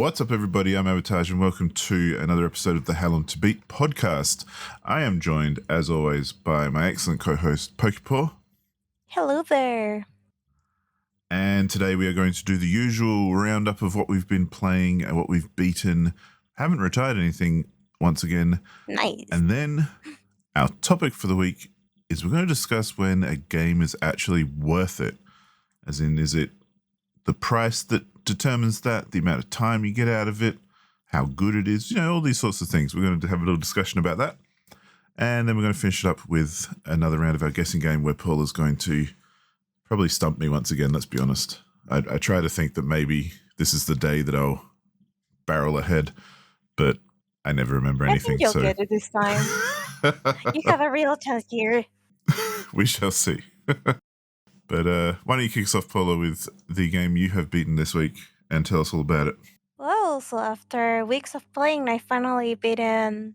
What's up, everybody? I'm Avatage, and welcome to another episode of the HLTB podcast. I am joined, as always, by my excellent co-host, Pokepaw. Hello there. And today we are going to do the usual roundup of what we've been playing and what we've beaten. Haven't retired anything once again. Nice. And then our topic for the week is we're going to discuss when a game is actually worth it. As in, is it the price that determines that, the amount of time you get out of it, how good it is, all these sorts of things. We're going to have a little discussion about that. And then we're going to finish it up with another round of our guessing game where Paula's going to probably stump me once again, let's be honest. I try to think that maybe this is the day that I'll barrel ahead, but I never remember anything. I think you'll get it this time. You have a real chance here. We shall see. But why don't you kick us off, Paula, with the game you have beaten this week and tell us all about it. Well, so after weeks of playing, I finally beaten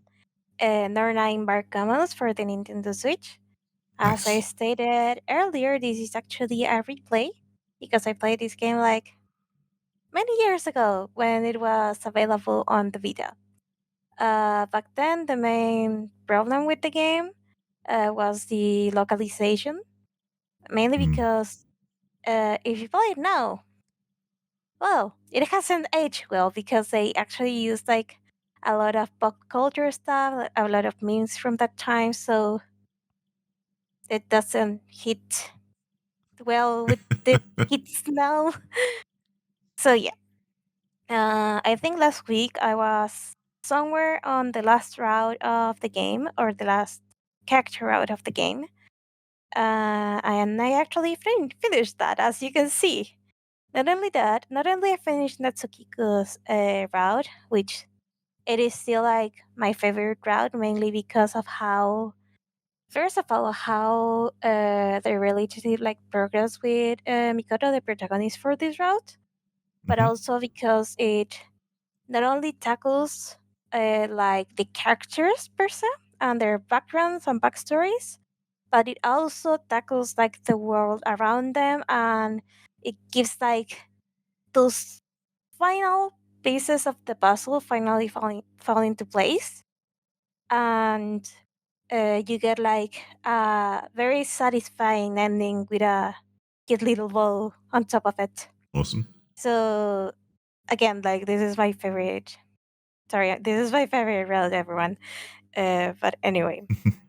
Nornine Barkamos for the Nintendo Switch. As I Nice. stated earlier, this is actually a replay because I played this game like many years ago when it was available on the Vita. Back then, the main problem with the game was the localization, mainly because if you play it now, well, it hasn't aged well because they actually used like a lot of pop culture stuff, a lot of memes from that time, so it doesn't hit well with the kids now. So yeah, I think last week I was somewhere on the last route of the game or the last character route of the game, and I actually finished that, as you can see. Not only that, not only I finished Natsukiko's route, which it is still like my favorite route, mainly because of how, first of all, how the relationship like progress with Mikoto, the protagonist for this route, but also because it not only tackles like the characters per se and their backgrounds and backstories, but it also tackles like the world around them, and it gives like those final pieces of the puzzle finally fall into place, and you get like a very satisfying ending with a cute little bow on top of it. Awesome. So again, like this is my favorite. Sorry, this is my favorite route, everyone. But anyway,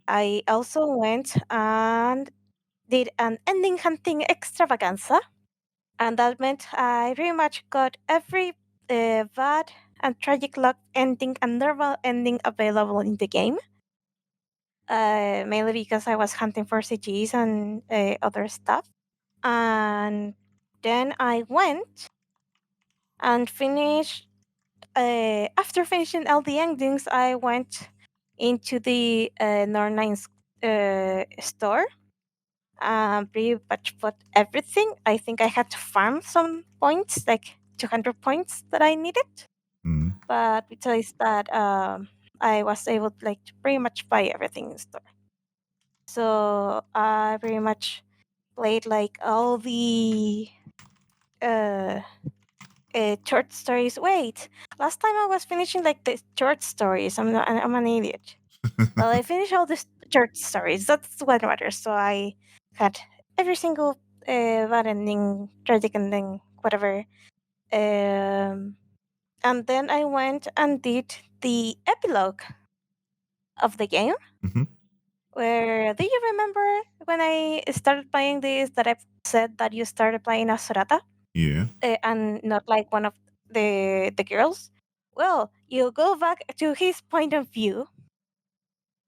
I also went and did an ending hunting extravaganza, and that meant I pretty much got every bad and tragic luck ending and normal ending available in the game. Mainly because I was hunting for CGs and other stuff. And then I went and finished. After finishing all the endings, I went into the Nornine's store. Pretty much bought everything. I think I had to farm some points, like 200 points that I needed. But besides that, I was able like to pretty much buy everything in the store. So I pretty much played like all the uh, short stories. Wait, last time I was finishing like the short stories. I'm an idiot. Well, I finished all the short stories. That's what matters. So I had every single bad ending, tragic ending, whatever. And then I went and did the epilogue of the game. Where do you remember when I started playing this that I said that you started playing as Sorata? Yeah. And not like one of the girls? Well, you go back to his point of view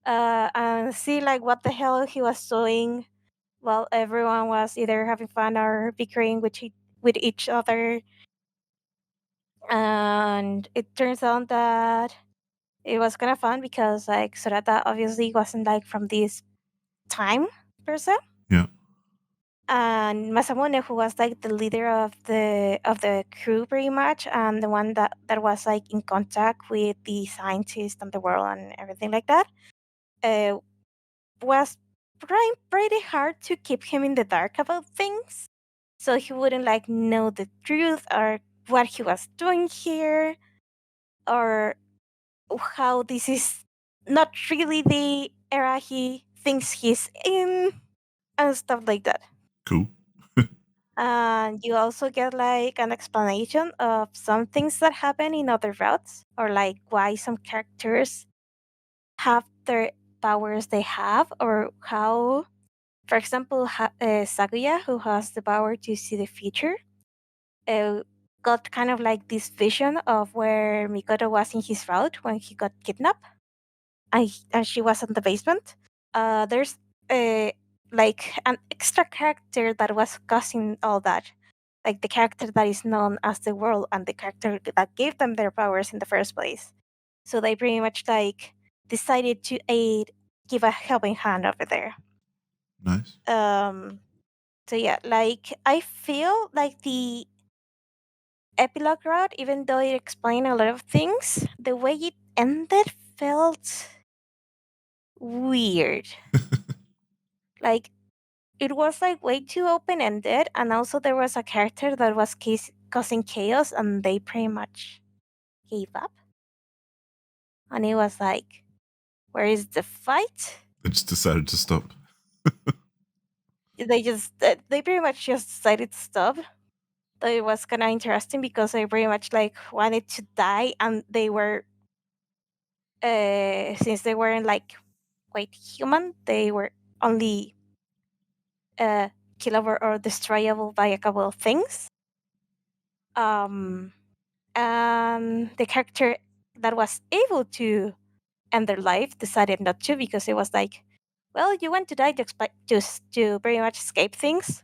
and see like what the hell he was doing while everyone was either having fun or bickering with each other. And it turns out that it was kind of fun because like Sorata obviously wasn't like from this time per se. Yeah. And Masamune, who was like the leader of the crew pretty much, and the one that was like in contact with the scientists and the world and everything like that, uh, was trying pretty hard to keep him in the dark about things, so he wouldn't like know the truth or what he was doing here. or how this is not really the era he thinks he's in, and stuff like that. Cool. And you also get like an explanation of some things that happen in other routes, or like why some characters have their powers they have, or how, for example, Sakuya, who has the power to see the future, uh, got kind of like this vision of where Mikoto was in his route when he got kidnapped, and she was in the basement. There's like an extra character that was causing all that, like the character that is known as the world and the character that gave them their powers in the first place. So they pretty much like decided to give a helping hand over there. Nice. Um, so yeah, like I feel like the epilogue route, even though it explained a lot of things, the way it ended felt weird. Like it was like way too open ended, and also there was a character that was causing chaos, and they pretty much gave up. And it was like, where is the fight? I just decided to stop. They pretty much just decided to stop. Though it was kind of interesting because they pretty much like wanted to die, and they were since they weren't like quite human, they were only uh killable or destroyable by a couple of things. Um, and the character that was able to end their life decided not to, because it was like, well, you want to die to just to pretty much escape things.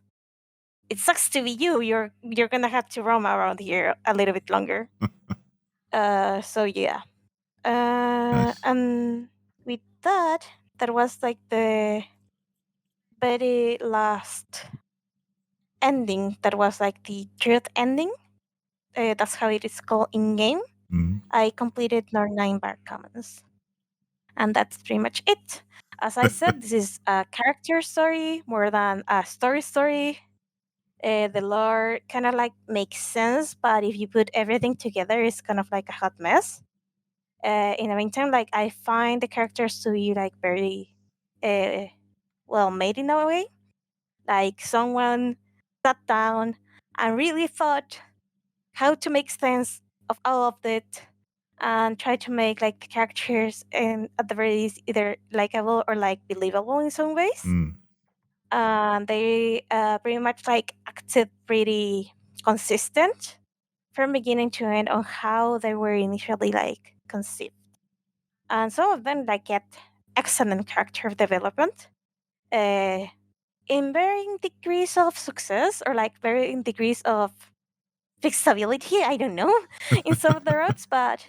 It sucks to be you. You're gonna have to roam around here a little bit longer. So yeah. Nice. And with that, that was like the very last ending. That was like the truth ending. That's how it is called in game. Mm. I completed nine bar commons, and that's pretty much it. As I said, this is a character story more than a story. The lore kind of like makes sense, but if you put everything together, it's kind of like a hot mess. In the meantime, like I find the characters to be like very uh, well made in a way. Like someone sat down and really thought how to make sense of all of it, and try to make like the characters and at the very least either likable or like believable in some ways. Mm. And they pretty much like acted pretty consistent from beginning to end on how they were initially like conceived. And some of them like get excellent character development uh, in varying degrees of success, or like varying degrees of fixability. I don't know in some of the routes, but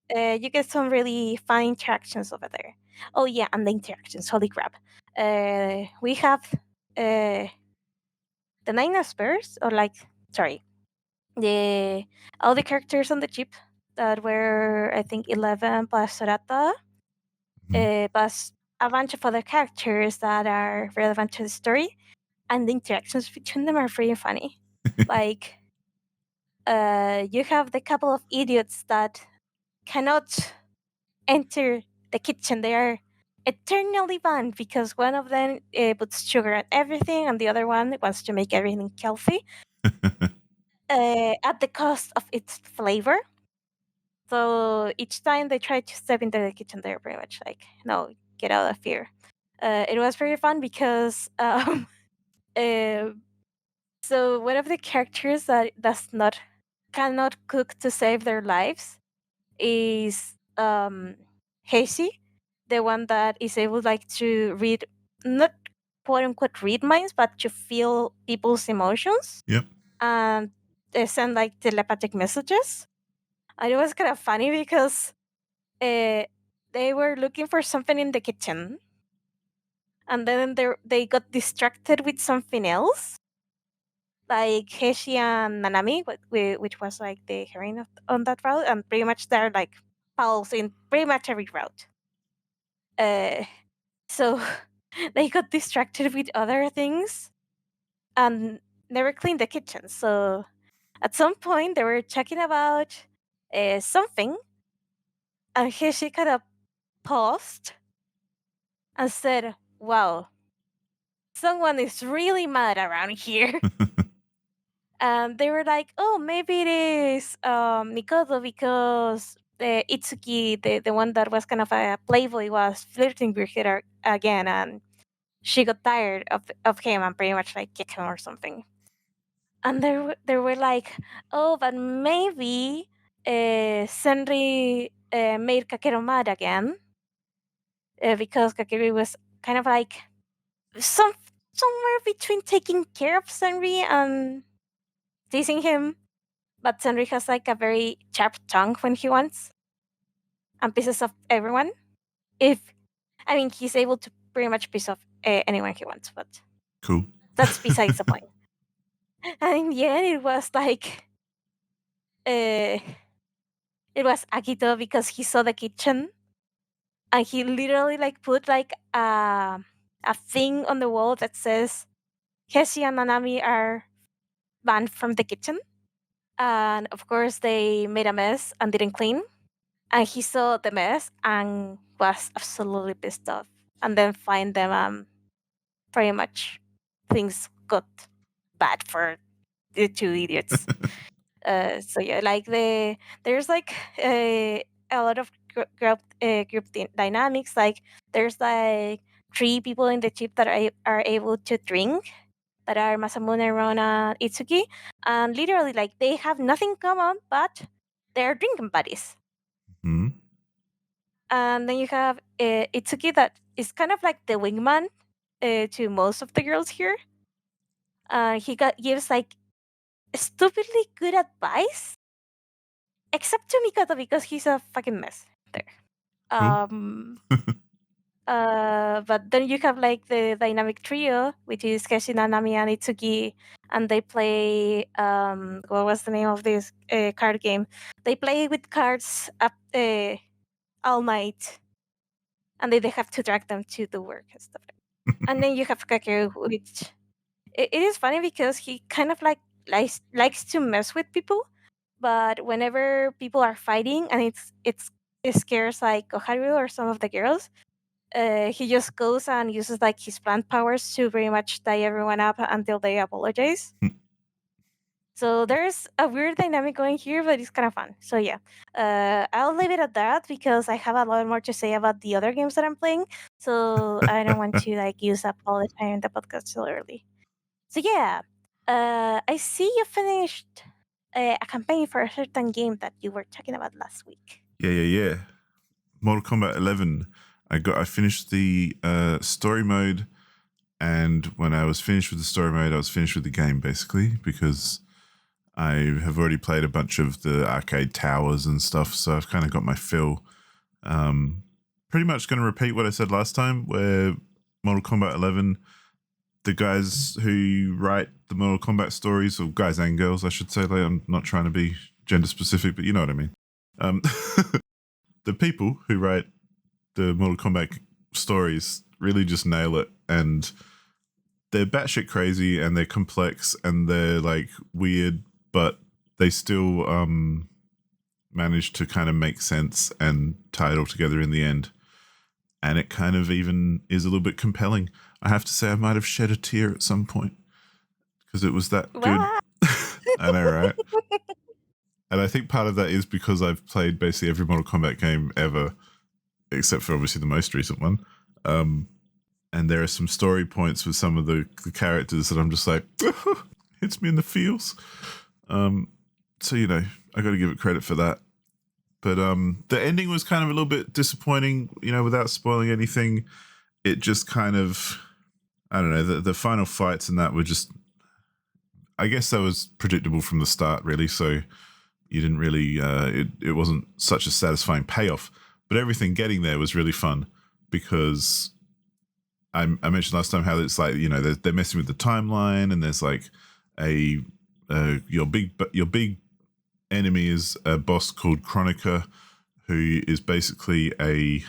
you get some really fun interactions over there. Oh yeah, and the interactions. Holy crap! We have uh, the nine aspers, or like sorry, the all the characters on the chip that were I think 11 plus Sorata, Mm. plus a bunch of other characters that are relevant to the story, and the interactions between them are pretty funny. Like, you have the couple of idiots that cannot enter the kitchen. They are eternally banned because one of them puts sugar on everything, and the other one wants to make everything healthy at the cost of its flavor. So each time they try to step into the kitchen, they're pretty much like, "No, get out of here." It was very fun because uh, so one of the characters that does not cannot cook to save their lives is Heishi, the one that is able like to read, not quote unquote read minds, but to feel people's emotions Yep. and send like telepathic messages. And it was kind of funny because uh, they were looking for something in the kitchen, and then they got distracted with something else, like Heishi and Nanami, which was like the heroine on that route, and pretty much they're like pals in pretty much every route. Uh, so they got distracted with other things and never cleaned the kitchen. So at some point they were talking about something, And she kind of paused and said, "Wow, someone is really mad around here." And they were like, "Oh, maybe it is Mikoto because the Itsuki, the one that was kind of a playboy, was flirting with her again, and she got tired of him and pretty much like kicked him or something." And they were like, "Oh, but maybe Senri made Kakeru mad again because Kakeru was kind of like somewhere between taking care of Senri and teasing him." But Senri has like a very sharp tongue when he wants and pisses off everyone. If I mean, he's able to pretty much piss off anyone he wants, but Cool. that's besides the point. And in the end, it was like uh, it was Akito because he saw the kitchen and he literally like put like a thing on the wall that says Heshi and Nanami are banned from the kitchen. And of course, they made a mess and didn't clean. And he saw the mess and was absolutely pissed off. And then find them pretty much things got bad for the two idiots. So yeah, like there's like a lot of dynamics. Like there's like three people in the ship that are able to drink, that are Masamune, Rona, Itsuki, and literally like they have nothing common, but they're drinking buddies. Hmm. And then you have Itsuki that is kind of like the wingman to most of the girls here. Gives like stupidly good advice, except to Mikoto because he's a fucking mess there. Cool. Um, but then you have like the dynamic trio, which is Keshi, Nanami, and Itsuki, and they play what was the name of this card game? They play with cards up all night, and they have to drag them to the work and stuff. And then you have Kakeru, which it is funny because he kind of like likes to mess with people, but whenever people are fighting and it scares like Koharu or some of the girls, he just goes and uses like his plant powers to pretty much tie everyone up until they apologize. So there's a weird dynamic going here, but it's kind of fun. So yeah, I'll leave it at that because I have a lot more to say about the other games that I'm playing. So I don't want to like use up all the time in the podcast so early. So yeah, I see you finished a campaign for a certain game that you were talking about last week. Yeah. Mortal Kombat 11. I finished the story mode, and when I was finished with the story mode, I was finished with the game basically because I have already played a bunch of the arcade towers and stuff, so I've kind of got my fill. Pretty much going to repeat what I said last time, where Mortal Kombat 11, the guys who write the Mortal Kombat stories, or guys and girls, I should say, like, I'm not trying to be gender specific, but you know what I mean. The people who write the Mortal Kombat stories really just nail it, and they're batshit crazy and they're complex and they're like weird, but they still manage to kind of make sense and tie it all together in the end. And it kind of even is a little bit compelling. I have to say, I might have shed a tear at some point because it was that good. Wow. I know, right? And I think part of that is because I've played basically every Mortal Kombat game ever, except for obviously the most recent one. And there are some story points with some of the characters that I'm just like, hits me in the feels. So, you know, I got to give it credit for that. But the ending was kind of a little bit disappointing, you know, without spoiling anything. It just kind of, I don't know, the final fights and that were just, I guess that was predictable from the start, really. So you didn't really, it wasn't such a satisfying payoff. But everything getting there was really fun because I mentioned last time how it's like, you know, they're messing with the timeline, and there's like your big enemy is a boss called Chronica, who is basically a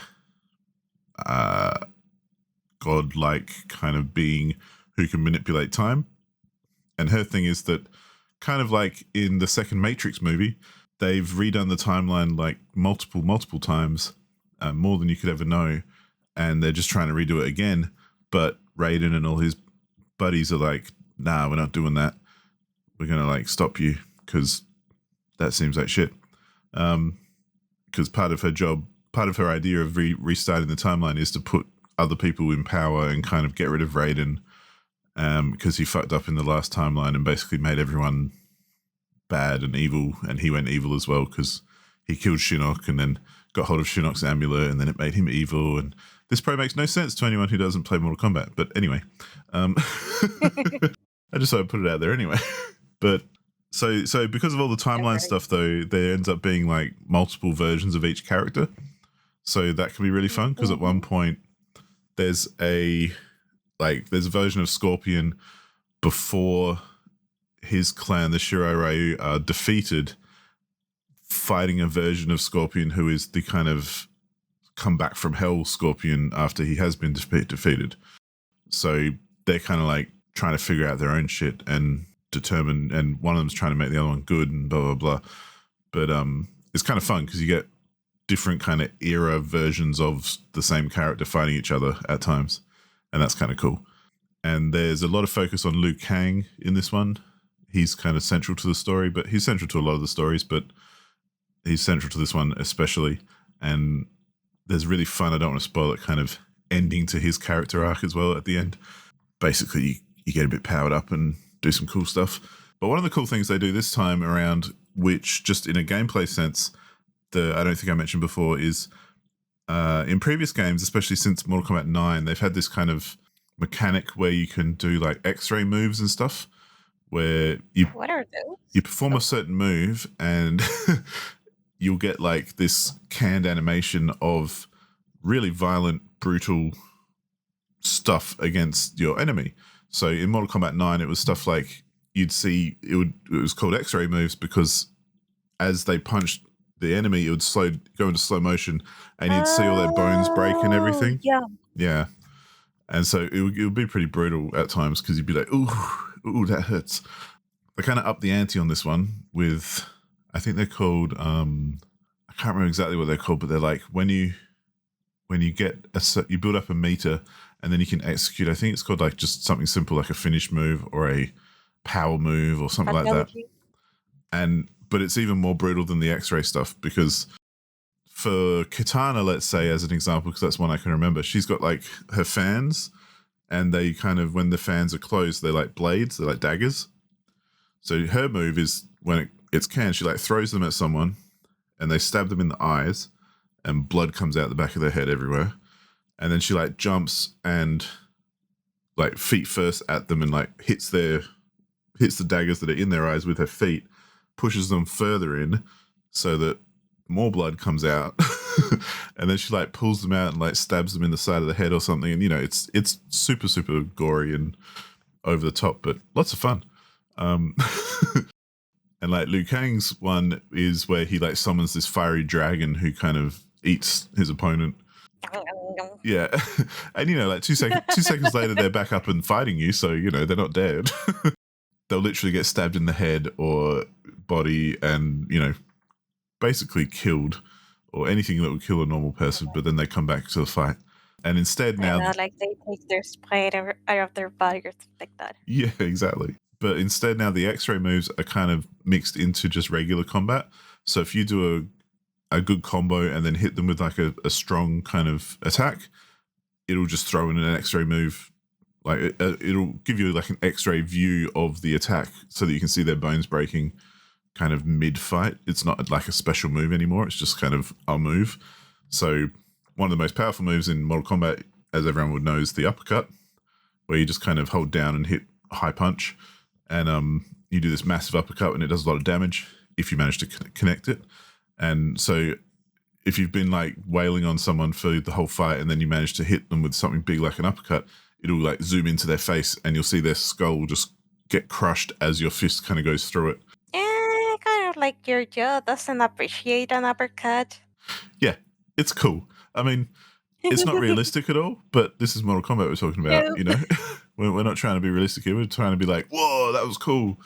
godlike kind of being who can manipulate time. And her thing is that, kind of like in the second Matrix movie, they've redone the timeline like multiple times, more than you could ever know, and they're just trying to redo it again. But Raiden and all his buddies are like, nah, we're not doing that. We're gonna like stop you because that seems like shit. Because part of her idea of restarting the timeline is to put other people in power and kind of get rid of Raiden, because he fucked up in the last timeline and basically made everyone bad and evil, and he went evil as well because he killed Shinnok and then got hold of Shinnok's amulet, and then it made him evil. And this probably makes no sense to anyone who doesn't play Mortal Kombat, but anyway, I just thought I'd put it out there anyway. But so because of all the timeline stuff, though, there ends up being like multiple versions of each character, so that can be really fun because at one point there's a version of Scorpion before his clan, the Shirai Ryu, are defeated, fighting a version of Scorpion who is the kind of come back from hell Scorpion after he has been defeated. So they're kind of like trying to figure out their own shit and determine, and one of them's trying to make the other one good and blah, blah, blah. But it's kind of fun because you get different kind of era versions of the same character fighting each other at times. And that's kind of cool. And there's a lot of focus on Liu Kang in this one. He's kind of central to the story, but he's central to a lot of the stories, but he's central to this one especially. And there's really fun, I don't want to spoil it, kind of ending to his character arc as well at the end. Basically, you get a bit powered up and do some cool stuff. But one of the cool things they do this time around, which just in a gameplay sense, I don't think I mentioned before, is in previous games, especially since Mortal Kombat 9, they've had this kind of mechanic where you can do like X-ray moves and stuff, where What are those? you perform a certain move and you'll get like this canned animation of really violent, brutal stuff against your enemy. So in Mortal Kombat 9, it was stuff like you'd see it was called X-ray moves because as they punched the enemy, it would go into slow motion, and you'd see all their bones break and everything. Yeah. And so it would be pretty brutal at times because you'd be like, ooh, that hurts. They kind of up the ante on this one with, I think they're called, I can't remember exactly what they're called, but they're like when you get you build up a meter and then you can execute, I think it's called like just something simple like a finish move or a power move or something like that. But it's even more brutal than the X-ray stuff because for Kitana, let's say, as an example, because that's one I can remember, she's got like her fans, and they kind of, when the fans are closed, they're like blades, they're like daggers. So her move is when it's canned, she like throws them at someone and they stab them in the eyes and blood comes out the back of their head everywhere. And then she like jumps and like feet first at them and like hits the daggers that are in their eyes with her feet, pushes them further in so that more blood comes out. And then she like pulls them out and like stabs them in the side of the head or something. And, you know, it's super, super gory and over the top, but lots of fun. And like Liu Kang's one is where he like summons this fiery dragon who kind of eats his opponent. Yeah. And, you know, like 2 seconds later, they're back up and fighting you. So, you know, they're not dead. They'll literally get stabbed in the head or body and, you know, basically killed, or anything that would kill a normal person, but then they come back to the fight. And instead now... like they take their sprite out of their body or something like that. Yeah, exactly. But instead now the X-ray moves are kind of mixed into just regular combat. So if you do a good combo and then hit them with like a strong kind of attack, it'll just throw in an X-ray move. Like it'll give you like an X-ray view of the attack so that you can see their bones breaking kind of mid-fight. It's not like a special move anymore. It's just kind of a move. So one of the most powerful moves in Mortal Kombat, as everyone would know, is the uppercut, where you just kind of hold down and hit a high punch. And you do this massive uppercut and it does a lot of damage if you manage to connect it. And so if you've been like wailing on someone for the whole fight and then you manage to hit them with something big like an uppercut, it'll like zoom into their face and you'll see their skull just get crushed as your fist kind of goes through it. Kind of like your jaw doesn't appreciate an uppercut. Yeah, it's cool. I mean, it's not realistic at all, but this is Mortal Kombat we're talking about, you know? We're not trying to be realistic here. We're trying to be like, whoa, that was cool.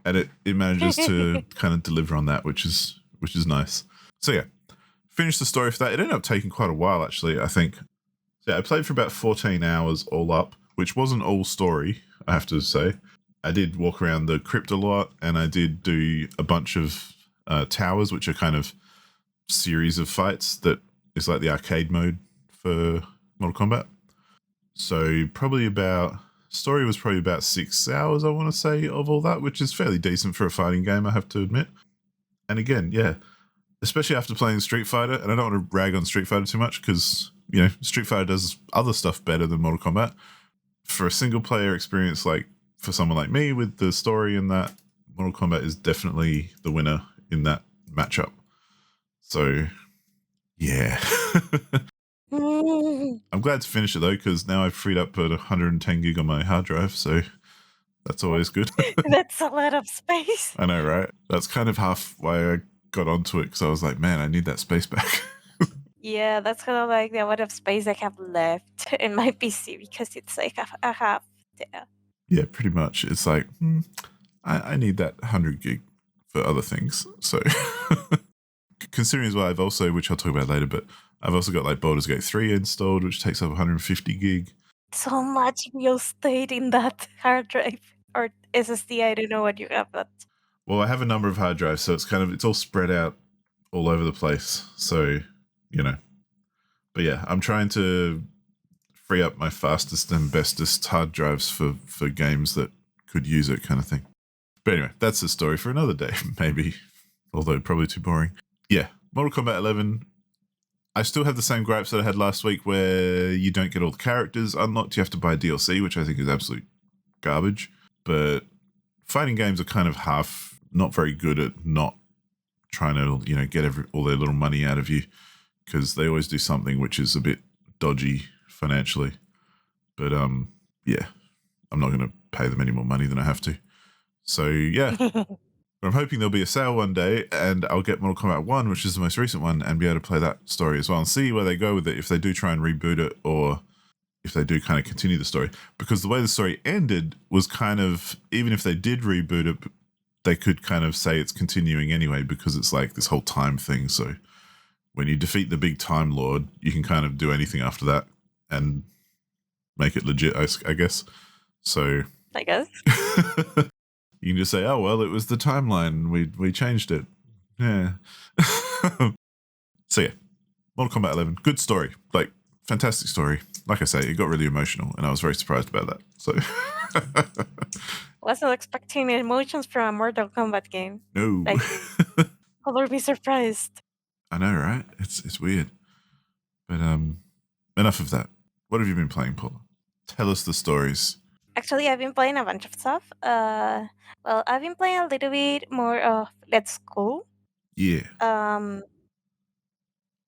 And it manages to kind of deliver on that, which is which is nice. So yeah, finished the story for that. It ended up taking quite a while, actually, I think. So yeah, I played for about 14 hours all up, which wasn't all story, I have to say. I did walk around the crypt a lot, and I did do a bunch of towers, which are kind of series of fights that is like the arcade mode for Mortal Kombat. So story was probably about 6 hours, I want to say, of all that, which is fairly decent for a fighting game, I have to admit. And again, yeah, especially after playing Street Fighter, and I don't want to rag on Street Fighter too much because, Street Fighter does other stuff better than Mortal Kombat. For a single player experience, like for someone like me with the story and that, Mortal Kombat is definitely the winner in that matchup. So, yeah. I'm glad to finish it though, because now I've freed up 110 gig on my hard drive, so that's always good. That's a lot of space. I know, right? That's kind of half why I got onto it, because I was like, man, I need that space back. Yeah, that's kind of like the amount of space I have left in my PC because it's like a half there. Yeah, pretty much. It's like, I need that 100 gig for other things. So, considering as well, I've also, which I'll talk about later, but I've also got like Baldur's Gate 3 installed, which takes up 150 gig. So much real estate in that hard drive or SSD. I don't know what you have, but Well, I have a number of hard drives, so it's all spread out all over the place. So, but yeah, I'm trying to free up my fastest and bestest hard drives for games that could use it, kind of thing. But anyway, that's a story for another day, maybe, although probably too boring. Yeah, Mortal Kombat 11. I still have the same gripes that I had last week where you don't get all the characters unlocked. You have to buy DLC, which I think is absolute garbage. But fighting games are kind of not very good at not trying to, get all their little money out of you, because they always do something which is a bit dodgy financially. But yeah, I'm not going to pay them any more money than I have to. So yeah. But I'm hoping there'll be a sale one day and I'll get Mortal Kombat 1, which is the most recent one, and be able to play that story as well and see where they go with it, if they do try and reboot it or if they do kind of continue the story. Because the way the story ended was kind of, even if they did reboot it, they could kind of say it's continuing anyway, because it's like this whole time thing. So when you defeat the big Time Lord, you can kind of do anything after that and make it legit, I guess. So I guess. You can just say, oh, well, it was the timeline. We changed it. Yeah. So yeah, Mortal Kombat 11, good story. Like, fantastic story. Like I say, it got really emotional and I was very surprised about that. So Wasn't expecting emotions from a Mortal Kombat game. no. Like, I will be surprised. I know, right? It's weird. But enough of that. What have you been playing, Paula? Tell us the stories. Actually, I've been playing a bunch of stuff. Well, I've been playing a little bit more of Let's Go. Yeah.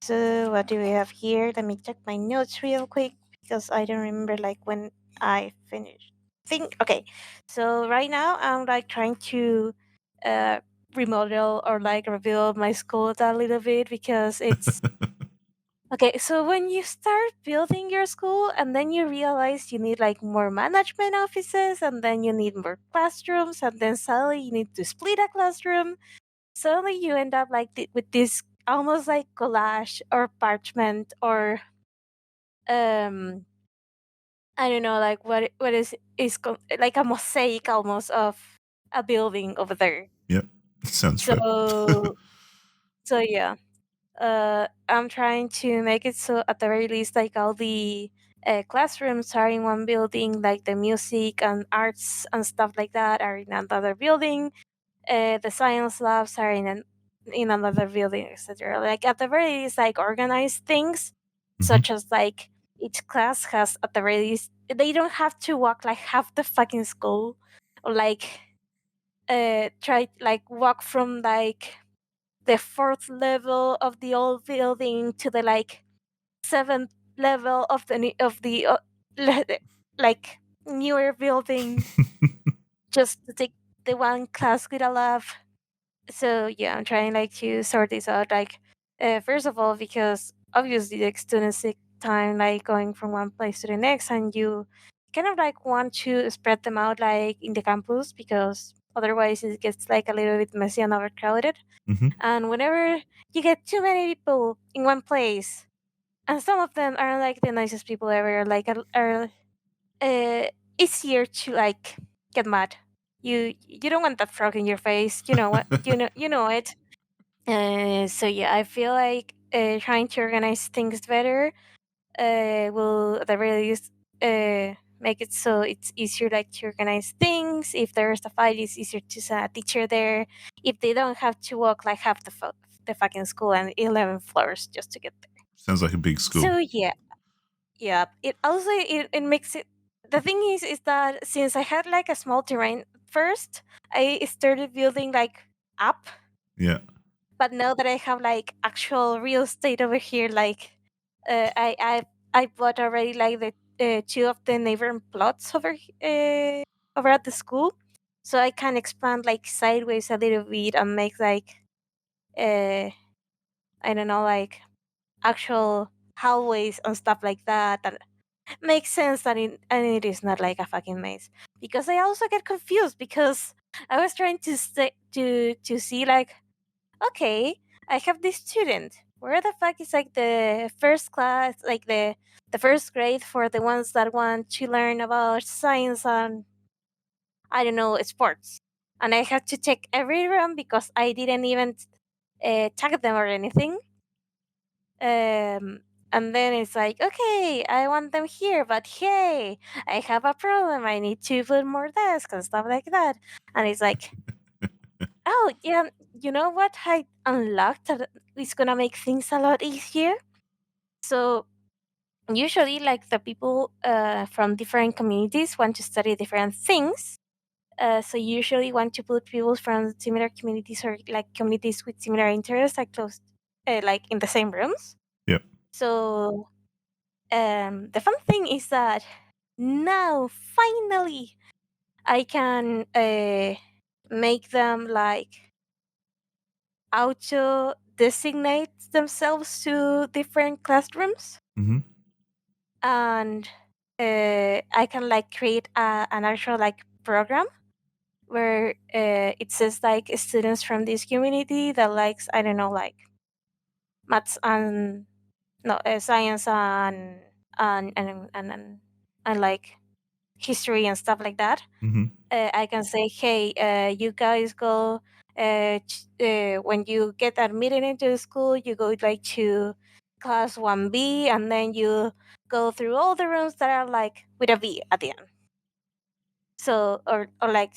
So what do we have here? Let me check my notes real quick because I don't remember like when I finished. Okay. So right now I'm like trying to remodel or like rebuild my school a little bit because it's okay. So when you start building your school and then you realize you need like more management offices and then you need more classrooms and then suddenly you need to split a classroom, suddenly you end up like with this almost like collage or parchment or um I don't know, like what like a mosaic almost of a building over there. Yep. Sounds fair. So so yeah, I'm trying to make it so at the very least, like all the classrooms are in one building, like the music and arts and stuff like that are in another building. The science labs are in another building, etc. Like at the very least, like organized things, such as like each class has at the very least they don't have to walk like half the fucking school, or like try like walk from like the fourth level of the old building to the like seventh level of like newer building just to take the one class with a lab. So yeah, I'm trying like to sort this out. Like, first of all, because obviously like students take time like going from one place to the next, and you kind of like want to spread them out like in the campus because Otherwise, it gets like a little bit messy and overcrowded. Hmm. And whenever you get too many people in one place, and some of them are like the nicest people ever, like are easier to like get mad. You don't want that frog in your face. You know what? You know it. So yeah, I feel like trying to organize things better will at the very least make it so it's easier like to organize things. If there's a fight, it's easier to send a teacher there. If they don't have to walk like half the fucking school and 11 floors just to get there. Sounds like a big school. So yeah, yeah. It also it makes it. The thing is that since I had like a small terrain first, I started building like up. Yeah. But now that I have like actual real estate over here, like I bought already like the two of the neighboring plots over at the school, so I can expand like sideways a little bit and make like uh I don't know, like actual hallways and stuff like that. That makes sense that it is not like a fucking maze. Because I also get confused because I was trying to to see like, okay, I have this student. Where the fuck is like the first class, like the first grade for the ones that want to learn about science and I don't know sports? And I have to take every room because I didn't even tag them or anything. Um, and then it's like, okay, I want them here, but hey, I have a problem. I need to put more desks and stuff like that. And it's like, oh, yeah, you know what I unlocked that is gonna make things a lot easier? So usually, like the people from different communities want to study different things. So usually want to put people from similar communities or like communities with similar interests like close, like in the same rooms. Yep. So the fun thing is that now finally I can make them like auto designate themselves to different classrooms, Hmm. and I can like create an actual like program where it says like students from this community that likes, I don't know, like maths and no science and like history and stuff like that. Hmm. I can say, hey, you guys go when you get admitted into the school, you go like to class 1B, and then you go through all the rooms that are like with a V at the end. So or like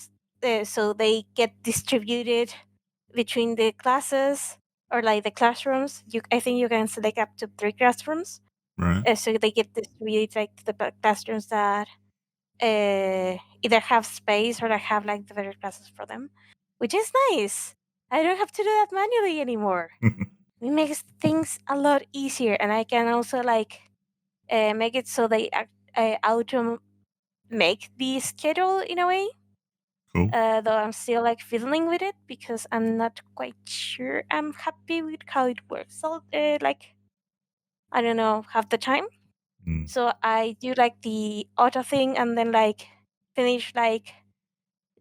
so they get distributed between the classes or like the classrooms. I think you can select up to 3 classrooms. Right. So they get distributed like to the classrooms that either have space or I have like the better classes for them, which is nice. I don't have to do that manually anymore. It makes things a lot easier, and I can also like make it so they auto make the schedule in a way. Cool. Though I'm still like fiddling with it because I'm not quite sure I'm happy with how it works. So like I don't know half the time. Mm. So I do like the auto thing and then like finish like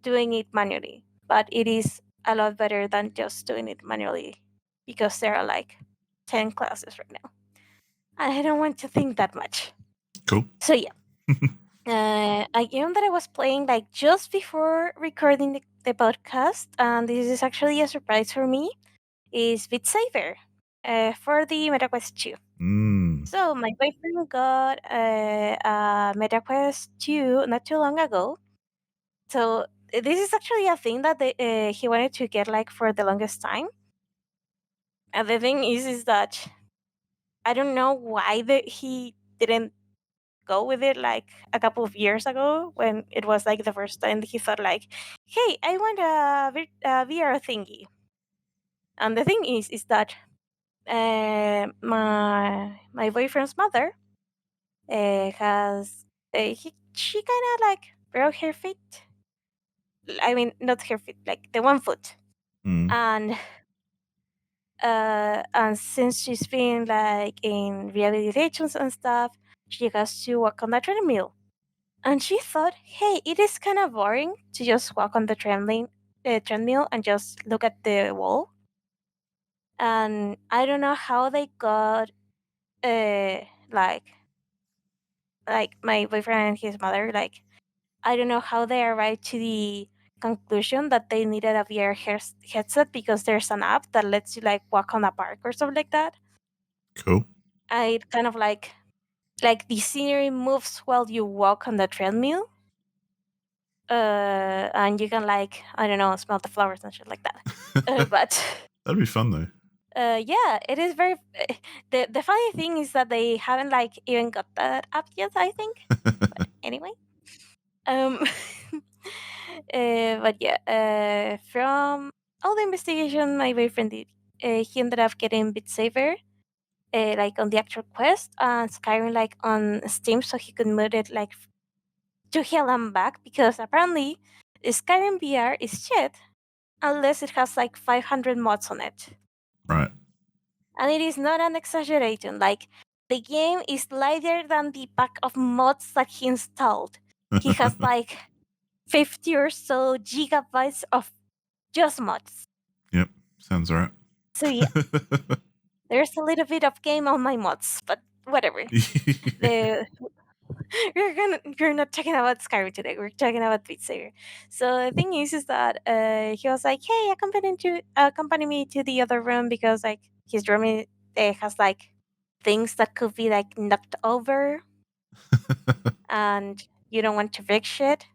doing it manually. But it is a lot better than just doing it manually because there are like 10 classes right now. And I don't want to think that much. Cool. So yeah. A game that I was playing like just before recording the podcast, and this is actually a surprise for me, is Beat Saber for the MetaQuest 2. Mm. So my boyfriend got a MetaQuest 2 not too long ago. So this is actually a thing that he wanted to get like for the longest time. And the thing is that I don't know why he didn't go with it like a couple of years ago when it was like the first time he thought like, hey, I want a VR thingy. And the thing is that my boyfriend's mother she kind of like broke her feet. I mean, not her feet, like the one foot. Mm. And since she's been like in rehabilitations and stuff, she has to walk on the treadmill. And she thought, hey, it is kind of boring to just walk on the treadmill treadmill and just look at the wall. And I don't know how they got uh, like my boyfriend and his mother, like I don't know how they arrived to the conclusion that they needed a VR headset because there's an app that lets you like walk on a park or something like that. Cool. I kind of like the scenery moves while you walk on the treadmill. And you can like I don't know smell the flowers and shit like that. But That'd be fun though. yeah, it is very. The funny thing is that they haven't like even got that app yet. I think. But anyway, um, but yeah, from all the investigation my boyfriend did, he ended up getting Beat Saber, like on the actual quest, and Skyrim like on Steam, so he could move it like to hell and back because apparently Skyrim VR is shit unless it has like 500 mods on it. Right. And it is not an exaggeration. Like the game is lighter than the pack of mods that he installed. He has like 50 or so gigabytes of just mods. Yep. Sounds right. So yeah, there's a little bit of game on my mods, but whatever. The we're not talking about Skyrim today. We're talking about Beat Saber. So the thing is that he was like, "Hey, accompany me to the other room because like his room has like things that could be like knocked over, and you don't want to break shit.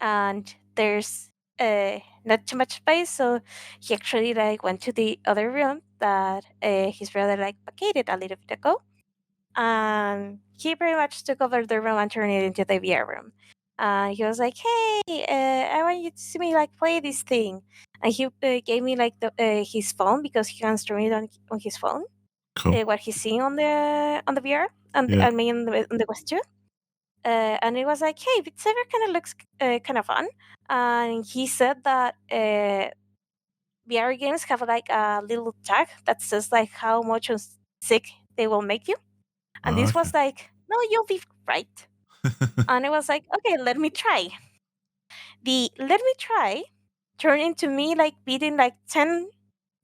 And there's not too much space, so he actually like went to the other room that his brother like vacated a little bit ago, and he pretty much took over the room and turned it into the VR room. He was like, "Hey, I want you to see me like play this thing," and he gave me like his phone because he can stream it on his phone. Cool. What he's seeing on the VR and Yeah. I mean on the Quest 2. And it was like, "Hey, Beat Saber kind of looks kind of fun," and he said that VR games have like a little tag that says like how much sick they will make you. And Oh, this okay. was like, "No, you'll be right." And I was like, "Okay, let me try." The "let me try" turned into me like beating like 10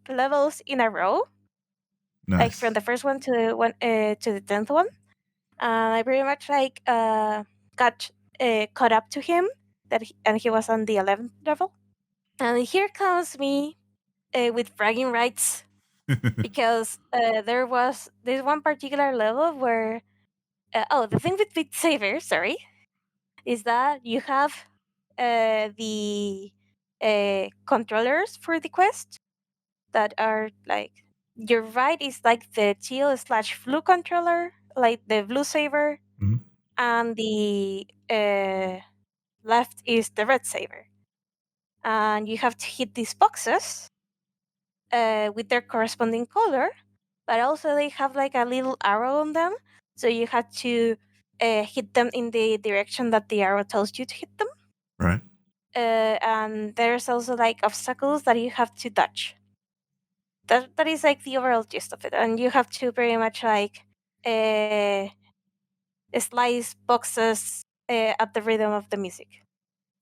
levels in a row, like from Nice. the first one to the 10th one. And I pretty much like got caught up to him and he was on the 11th level. And here comes me with bragging rights because there's one particular level where the thing with Beat Saber, sorry, is that you have the controllers for the quest that are like your right is like the teal slash blue controller, like the blue saber, Mhm. and the left is the red saber. And you have to hit these boxes with their corresponding color, but also they have like a little arrow on them, so you have to hit them in the direction that the arrow tells you to hit them. Right. And there's also like obstacles that you have to dodge. That is like the overall gist of it, and you have to pretty much like uh, slice boxes at the rhythm of the music,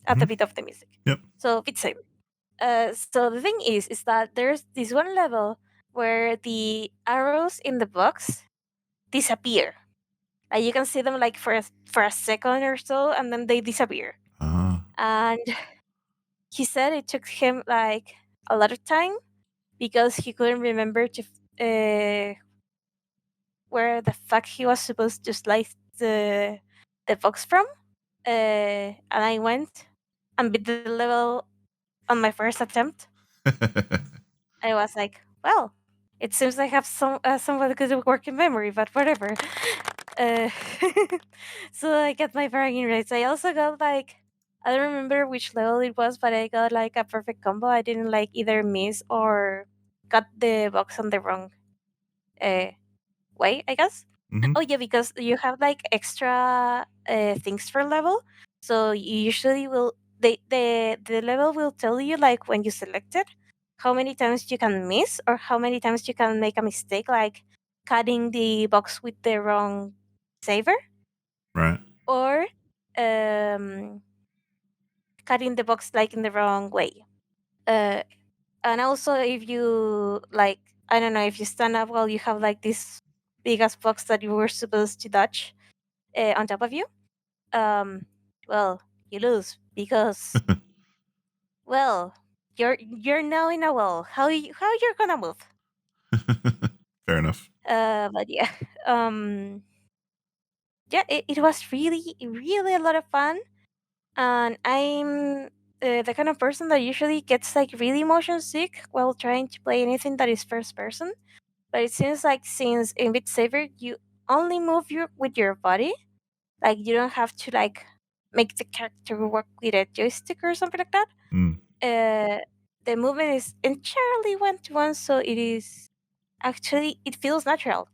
at the Mhm. beat of the music. Yep. So Beat Saber. So the thing is that there's this one level where the arrows in the box disappear. Like you can see them like for a second or so, and then they disappear. Ah. And he said it took him like a lot of time because he couldn't remember to where the fuck he was supposed to slice the box from. And I went and beat the level on my first attempt. I was like, well, it seems I have somewhat good working memory, but whatever. Uh, so I got my bragging rights. I also got like I don't remember which level it was, but I got like a perfect combo. I didn't like either miss or got the box on the wrong uh, way, I guess. Mhm. Oh yeah, because you have like extra things per level, so you usually will the level will tell you like when you select it how many times you can miss or how many times you can make a mistake, like cutting the box with the wrong saver Right. or um cutting the box like in the wrong way. Uh, and also if you like, I don't know, if you stand up while you have like this big ass box that you were supposed to dodge on top of you, um, well, you lose because well, you're now in a wall. How you're gonna move? Fair enough. But yeah, um, yeah, it was really really a lot of fun, and I'm the kind of person that usually gets like really motion sick while trying to play anything that is first person. But it seems like since in Beat Saber you only move your with your body, like you don't have to like make the character work with a joystick or something like that. Mm, Uh, the movement is entirely one to one, so it is actually it feels natural,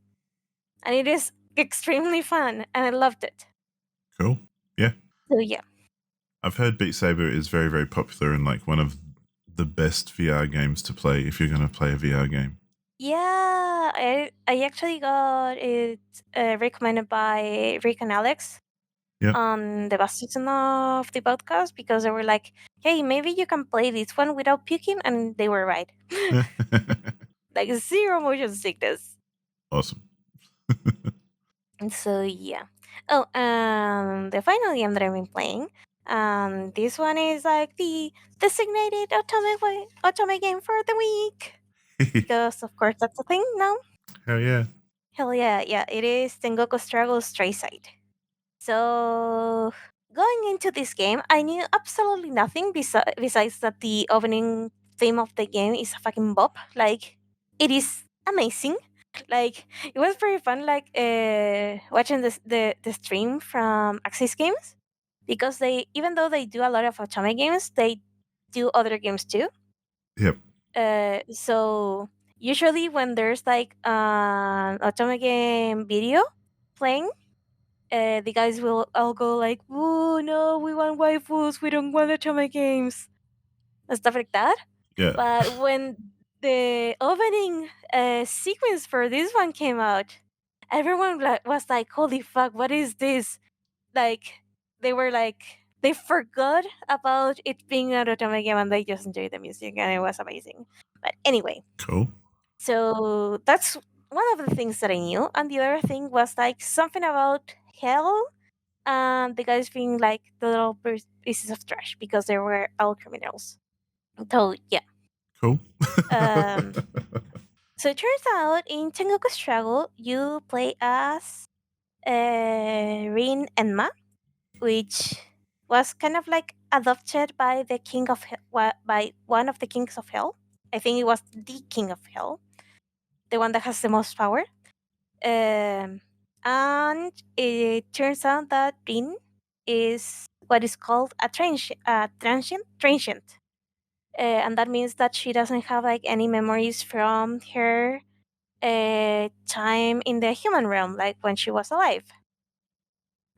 and it is extremely fun, and I loved it. cool. Yeah. So yeah. I've heard Beat Saber is very, very popular and like one of the best VR games to play if you're going to play a VR game. Yeah, I actually got it recommended by Rick and Alex Yep. on the last season of the podcast because they were like, "Hey, maybe you can play this one without puking," and they were right. Like zero motion sickness. Awesome. And so yeah. Oh, the final game that I've been playing. This one is like the designated otome game for the week because of course that's a thing now. Hell yeah. Hell yeah, yeah! It is Tengoku Struggle Strayside. So going into this game, I knew absolutely nothing besides that the opening theme of the game is a fucking bop. Like it is amazing. Like it was very fun. Like watching the stream from Axis Games because they even though they do a lot of otome games, they do other games too. Yep. So usually when there's like an otome game video playing, the guys will all go like, "Woo, no, we want waifus, we don't want otome games," and stuff like that. Yeah. But when the opening sequence for this one came out, everyone was like, "Holy fuck, what is this?" Like they were like they forgot about it being an otome game and they just enjoyed the music and it was amazing. But anyway, Cool. so that's one of the things that I knew, and the other thing was like something about hell and the guys being like the little pieces of trash because they were all criminals. So yeah. Cool. Um, so it turns out in Tengoku Struggle you play as Rin Enma, which was kind of like adopted by the king of by one of the kings of hell. I think it was the king of hell, the one that has the most power. Um, and it turns out that Rin is what is called a transient, and that means that she doesn't have like any memories from her time in the human realm, like when she was alive,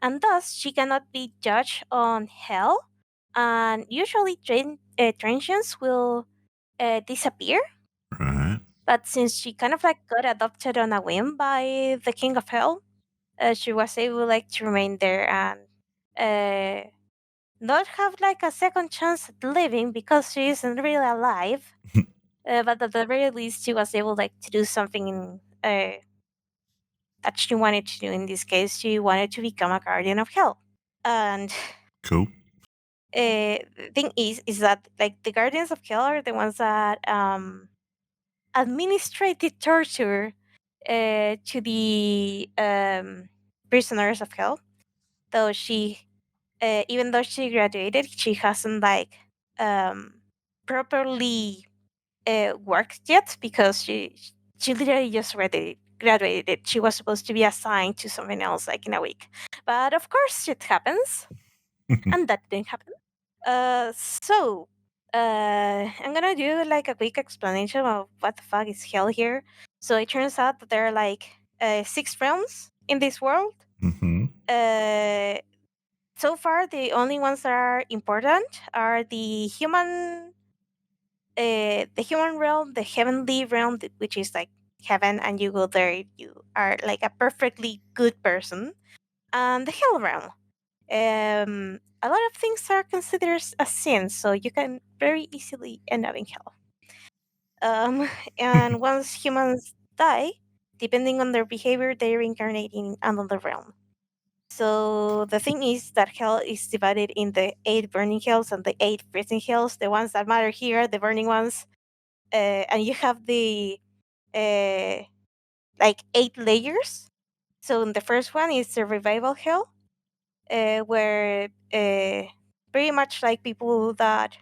and thus she cannot be judged on hell. And usually, transients will disappear. Right. But since she kind of like got adopted on a whim by the king of hell, she was able like to remain there and uh, not have like a second chance at living because she isn't really alive. But at the very least, she was able like to do something that she wanted to do. In this case, she wanted to become a guardian of hell. And Cool. the thing is that like the guardians of hell are the ones that administrate the torture to the prisoners of hell. Though she even though she graduated, she hasn't like um, properly worked yet because she literally just graduated. She was supposed to be assigned to something else like in a week, but of course shit happens, and that didn't happen. So I'm gonna do like a quick explanation of what the fuck is hell here. So it turns out that there are like 6 realms in this world. Mm-hmm. Uh, so far, the only ones that are important are the human realm, the heavenly realm, which is like heaven, and you go there if you are like a perfectly good person, and the hell realm, A lot of things are considered a sin, so you can very easily end up in hell. And once humans die, depending on their behavior, they reincarnate in another realm. So the thing is that hell is divided in the 8 burning hells and the 8 freezing hells. The ones that matter here, the burning ones, and you have the uh, like 8 layers. So the first one is the revival hell, where pretty much like people that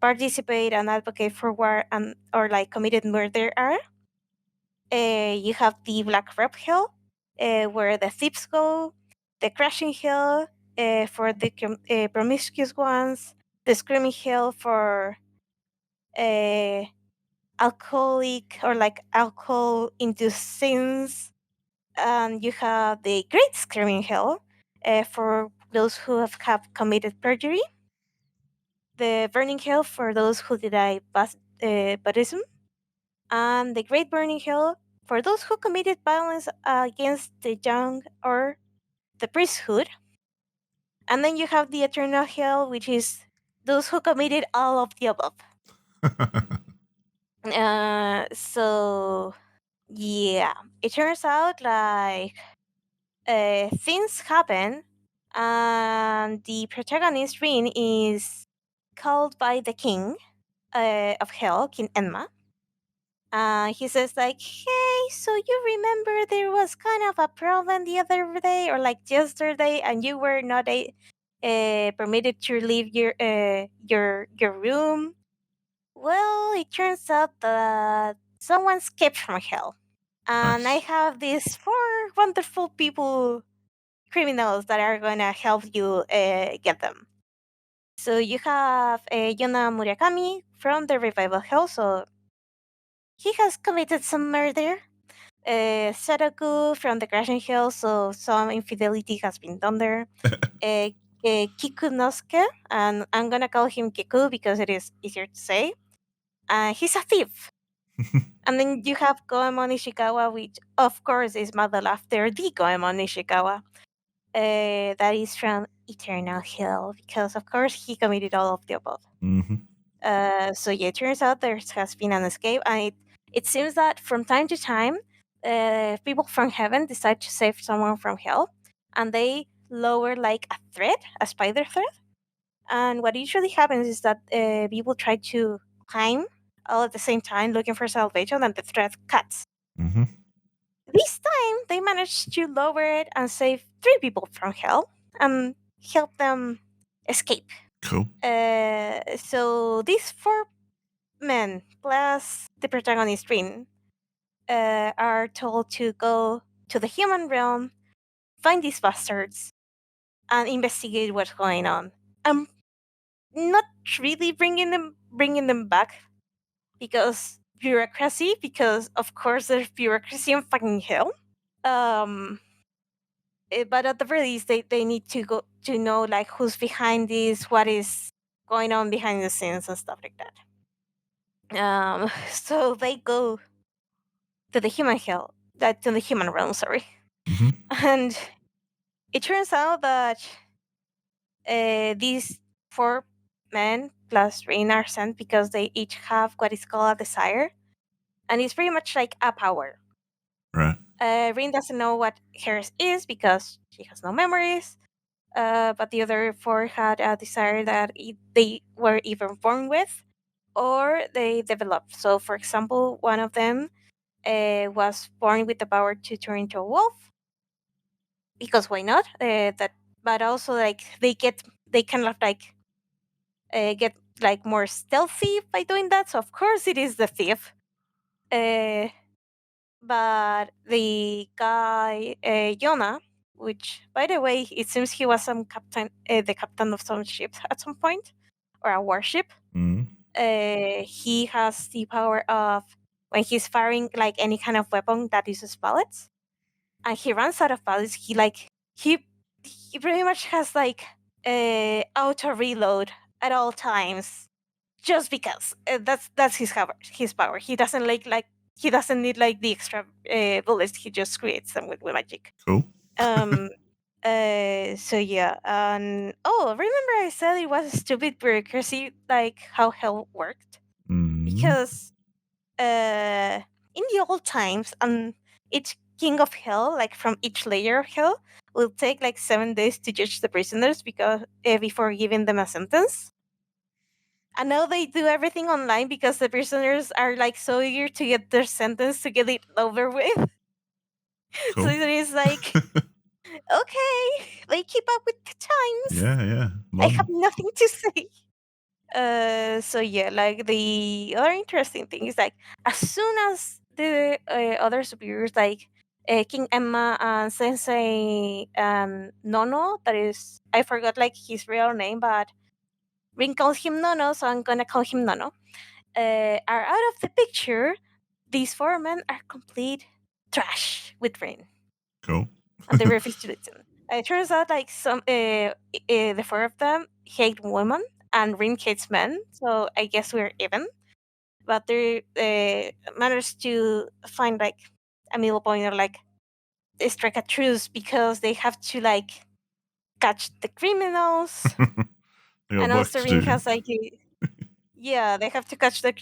participate and advocate for war and or like committed murder are. You have the Black Rob Hill, where the thieves go, the Crashing Hill for the promiscuous ones, the Screaming Hill for uh, alcoholic or like alcohol induced sins, and you have the Great Screaming Hill for those who have committed perjury, the Burning Hill for those who deny baptism, and the Great Burning Hill for those who committed violence against the young or the priesthood. And then you have the Eternal Hill, which is those who committed all of the above. So, yeah, it turns out like things happen, and the protagonist, Rin, is called by the king of hell, King Enma. He says like, "Hey, so you remember there was kind of a problem the other day, or like yesterday, and you were not permitted to leave your room? Well, it turns out that someone escaped from hell, and I Nice. have these 4 wonderful criminals that are gonna help you get them." So you have Yona Murakami from the Revival Hell, so he has committed some murder. Sadaku from the Crashing Hill, so some infidelity has been done there. Kikunosuke, and I'm gonna call him Kiku because it is easier to say. He's a thief. And then you have Goemon Ishikawa, which of course is modeled after the Goemon Ishikawa. That is from Eternal Hill, because of course he committed all of the above. Hmm. So yeah, it turns out there has been an escape, and it seems that from time to time, people from heaven decide to save someone from hell, and they lower like a thread, a spider thread. And what usually happens is that people try to climb all at the same time, looking for salvation, and the thread cuts. Hmm. This time, they managed to lower it and save 3 people from hell and help them escape. Cool. So these 4 men plus the protagonist Rin are told to go to the human realm, find these bastards, and investigate what's going on. I'm not really bringing them back because bureaucracy, because of course there's bureaucracy in fucking hell. Um, but at the very least, they need to go to know like who's behind this, what is going on behind the scenes and stuff like that. So they go to the human hell, that to the human realm, sorry. Hmm. And it turns out that these 4 men plus Rain are sent because they each have what is called a desire, and it's pretty much like a power. Right. Rain doesn't know what hers is because she has no memories, but the other 4 had a desire that they were either born with or they developed. So, for example, one of them was born with the power to turn into a wolf, because why not? But also like they kind of like get like more stealthy by doing that. So of course it is the thief. Uh, but the guy Yona, which by the way, it seems he was the captain of some ship at some point, or a warship. Mm. He has the power of when he's firing like any kind of weapon that uses bullets, and he runs out of bullets. He pretty much has like auto reload at all times, just because that's his power. He doesn't he doesn't need like the extra bullets. He just creates them with magic. Cool. Um, So yeah, and oh, remember I said it was a stupid bureaucracy, like how hell worked, Mm. because in the old times, each king of hell, like from each layer of hell, will take like 7 days to judge the prisoners because before giving them a sentence. And now they do everything online because the prisoners are like so eager to get their sentence to get it over with. So Cool. it is like, okay, they keep up with the times. Yeah, yeah. I have Modern. nothing to say. So yeah, like the other interesting thing is like as soon as the other superiors like King Emma and Sensei Nono, that is I forgot like his real name, but Rin calls him Nono, so I'm gonna call him Nono. Are out of the picture. These four men are complete trash with Rin, Cool. and they refuse to listen. It turns out like the four of them hate women, and Rin hates men. So I guess we're even. But they managed to find like a middle point or like strike a truce because they have to like catch the criminals, They got and work also to Rin do. has like yeah, they have to catch the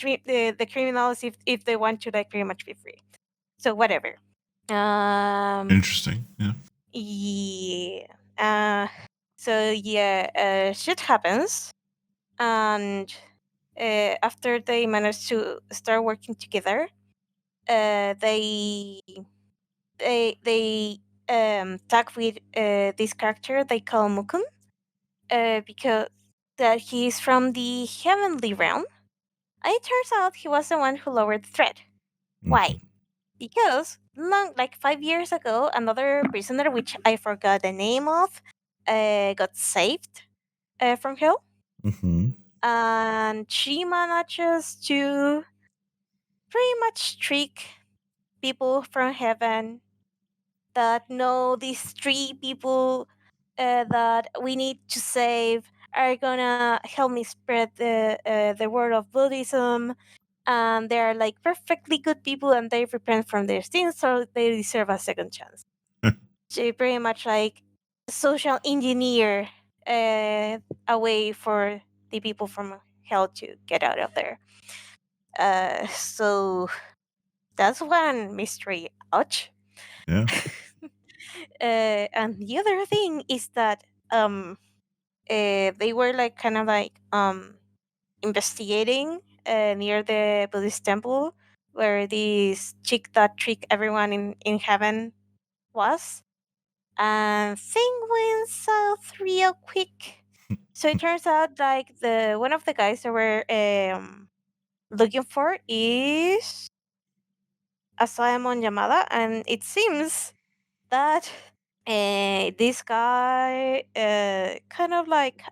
criminals if they want to like pretty much be free. So whatever. Um, Interesting. Yeah. yeah. So yeah, shit happens, and after they manage to start working together, uh, they they tag with this character they call Mukun, because that he's from the heavenly realm. And it turns out he was the one who lowered the threat. Why? Mhm. Because long, like 5 years ago, another prisoner, which I forgot the name of, got saved from hell, Mhm. and she manages to pretty much trick people from heaven that know these three people that we need to save are gonna help me spread the word of Buddhism, and they're like perfectly good people, and they repent from their sins, so they deserve a second chance. She pretty much like social engineer a way for the people from hell to get out of there. So that's one mystery. Ouch. Yeah. And the other thing is that they were like kind of like investigating near the Buddhist temple where this chick that tricked everyone in heaven was, and thing went south real quick. So it turns out like the one of the guys that we're looking for is Asaemon Yamada, and it seems that this guy kind of like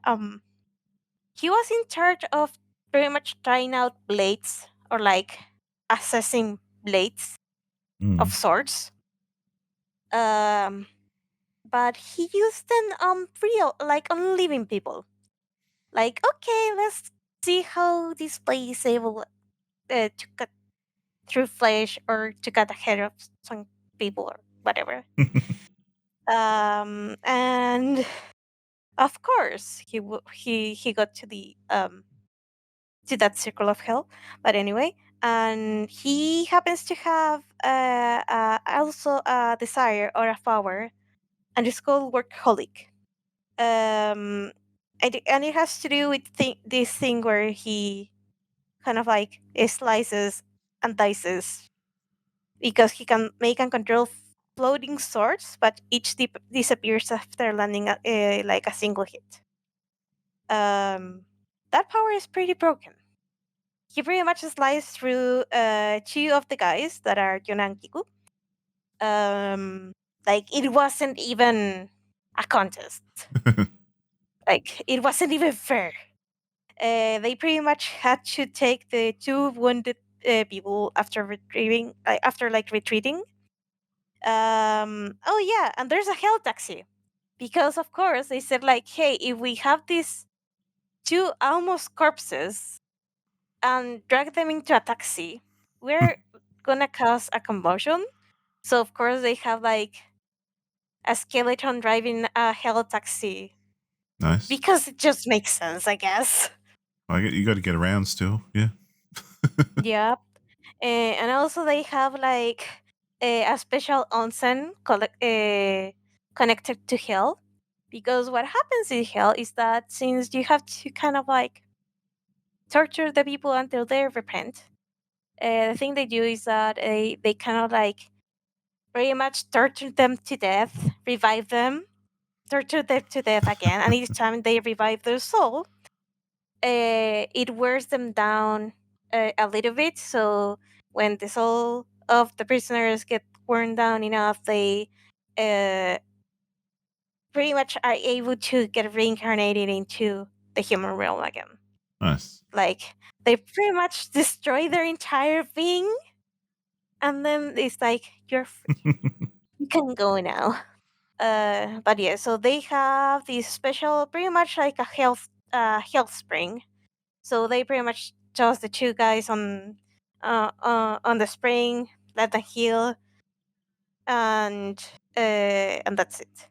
he was in charge of pretty much trying out blades or like assessing blades of Mm. sorts. Um, but he used them on real, like on living people. Like, okay, let's see how this blade is able to cut through flesh or to cut the head of some people or whatever. And of course, he got to that circle of hell. But anyway, and he happens to have also a desire or a power, and it's called workaholic. And it has to do with this thing where he kind of like slices and dices because he can make and control floating swords, but each disappears after landing like a single hit. That power is pretty broken. He pretty much sliced through two of the guys that are Yuna and Kiku. Like it wasn't even a contest. Like it wasn't even fair. They pretty much had to take the two wounded people after retrieving, after like retreating. Oh yeah, and there's a hell taxi because of course they said like, hey, if we have these two almost corpses and drag them into a taxi, we're gonna cause a commotion. So of course they have like a skeleton driving a hell taxi Nice. because it just makes sense, I guess. You got to get around still. Yeah. Yep. And also they have like a special onsen connected to hell, because what happens in hell is that since you have to kind of like torture the people until they repent, the thing they do is that they kind of like very much torture them to death, revive them, torture them to death again, and each time they revive their soul, it wears them down a little bit. So when the soul of the prisoners get worn down enough, they uh, pretty much are able to get reincarnated into the human realm again. Nice. Like they pretty much destroy their entire being, and then it's like you're free. You can go now. But yeah, so they have this special, pretty much like a health spring. So they pretty much toss the two guys on the spring, let them heal, and and that's it.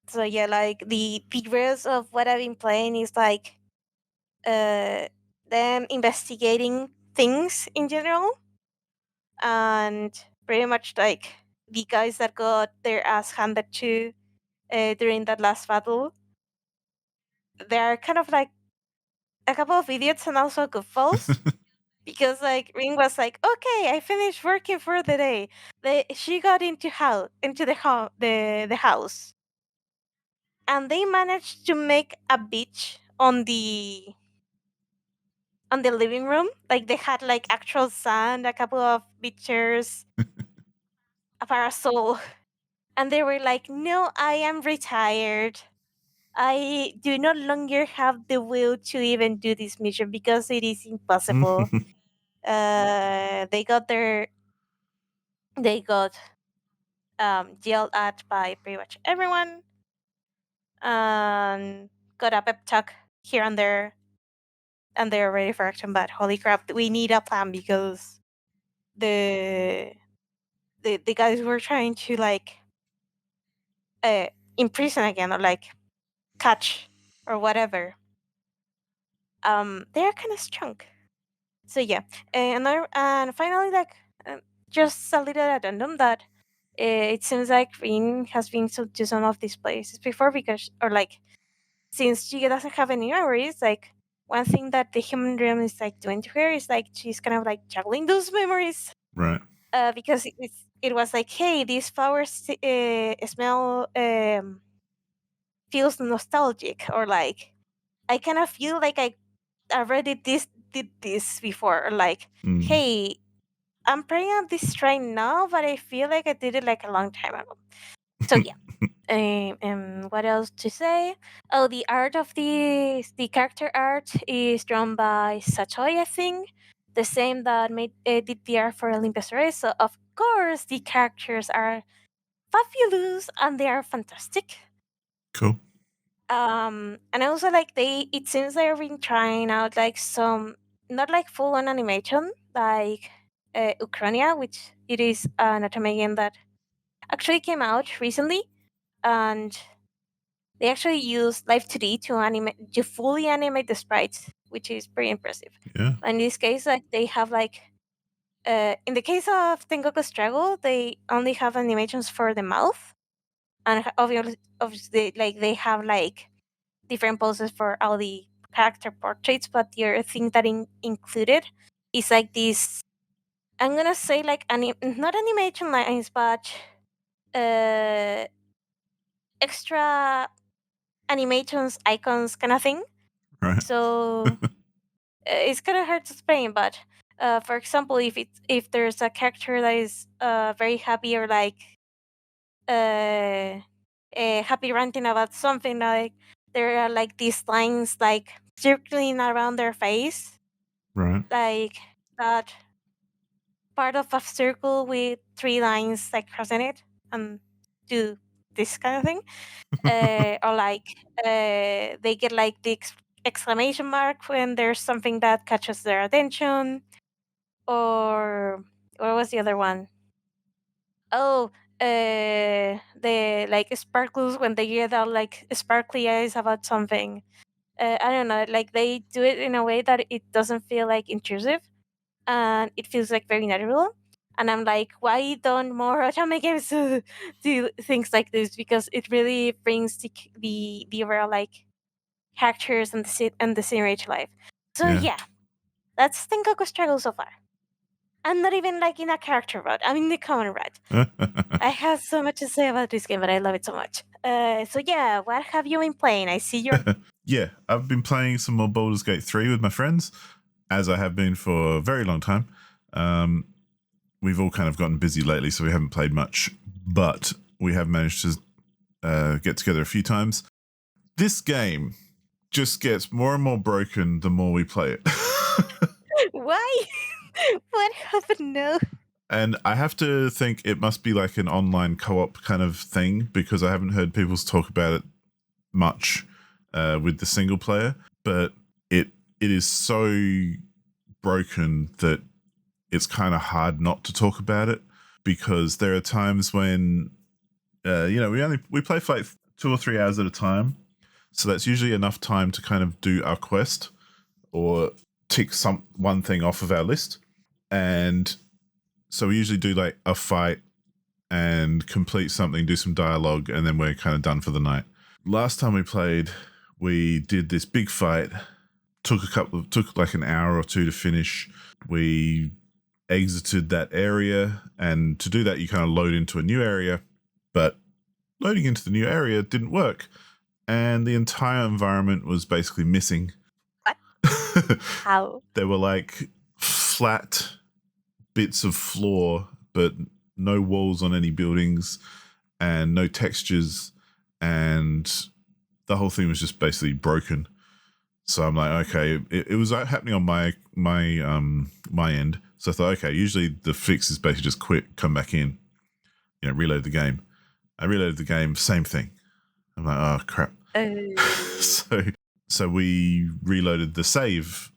So yeah, like the rest of what I've been playing is like uh them investigating things in general, and pretty much like the guys that got their ass handed to during that last battle, they're kind of like a couple of idiots and also goofballs. Because like Ring was like, okay, I finished working for the day. She got into the house, and they managed to make a beach on the living room. Like they had like actual sand, a couple of beach chairs, a parasol, and they were like, no, I am retired. I do no longer have the will to even do this mission because it is impossible. They got yelled at by pretty much everyone, and got a pep talk here and there, and they're ready for action. But holy crap, we need a plan because the the guys were trying to like uh, imprison again, or like catch or whatever. They're kind of strong. So yeah, and finally, like just a little addendum that it seems like Rin has been to some of these places before, because or like since she doesn't have any memories, like one thing that the human realm is like doing to her is like she's kind of like juggling those memories. Right. Because it was like, hey, these flowers smell feels nostalgic, or like I kind of feel like I already did this before, or like, Mm. hey, I'm praying on this shrine now, but I feel like I did it like a long time ago. So yeah. What else to say? Oh, the art of the character art is drawn by Satoy, I think, the same that made did the art for Olympus Race. So of course the characters are fabulous and they are fantastic. Cool. And also like it seems they've been trying out like some, not like full on animation like Uchronia, which it is an anime game that actually came out recently, and they actually use Live 2D to fully animate the sprites, which is pretty impressive. Yeah. In this case, like they have like in the case of Tengoku Struggle, they only have animations for the mouth, and obviously like they have like different poses for all the character portraits. But the other thing that included is like this. I'm gonna say like not animation lines, but uh, extra animations, icons, kind of thing. Right. So it's kind of hard to explain, but for example, if there's a character that is very happy, or like uh, happy ranting about something, like there are like these lines like circling around their face, Right. like that part of a circle with three lines like crossing it, and do this kind of thing. Or like they get like the exclamation mark when there's something that catches their attention. Or what was the other one? Oh, the like sparkles when they get out like sparkly eyes about something. I don't know, like they do it in a way that it doesn't feel like intrusive and it feels like very natural. And I'm like, why don't more otome games do things like this? Because it really brings the overall like characters and and the scenery to life. So Yeah. yeah, that's Tengoku struggle so far. I'm not even like in a character route. I'm in the common route. I have so much to say about this game, but I love it so much. So yeah, what have you been playing? I see you're. Yeah, I've been playing some more Baldur's Gate 3 with my friends, as I have been for a very long time. We've all kind of gotten busy lately, so we haven't played much, but we have managed to get together a few times. This game just gets more and more broken the more we play it. Why? What happened? No. And I have to think it must be like an online co-op kind of thing, because I haven't heard people talk about it much with the single player. But it is so broken that it's kind of hard not to talk about it, because there are times when we play for like 2 or 3 hours at a time, so that's usually enough time to kind of do our quest or tick one thing off of our list. And so we usually do like a fight and complete something, do some dialogue, and then we're kind of done for the night. Last time we played, we did this big fight. Took like an hour or two to finish. We exited that area, and to do that, you kind of load into a new area. But loading into the new area didn't work, and the entire environment was basically missing. What? How? There were like flat bits of floor, but no walls on any buildings and no textures, and the whole thing was just basically broken. So I'm like, okay, it was happening on my end. So I thought, okay, usually the fix is basically just quit, come back in, reload the game. I reloaded the game, same thing. I'm like, oh crap. So we reloaded the save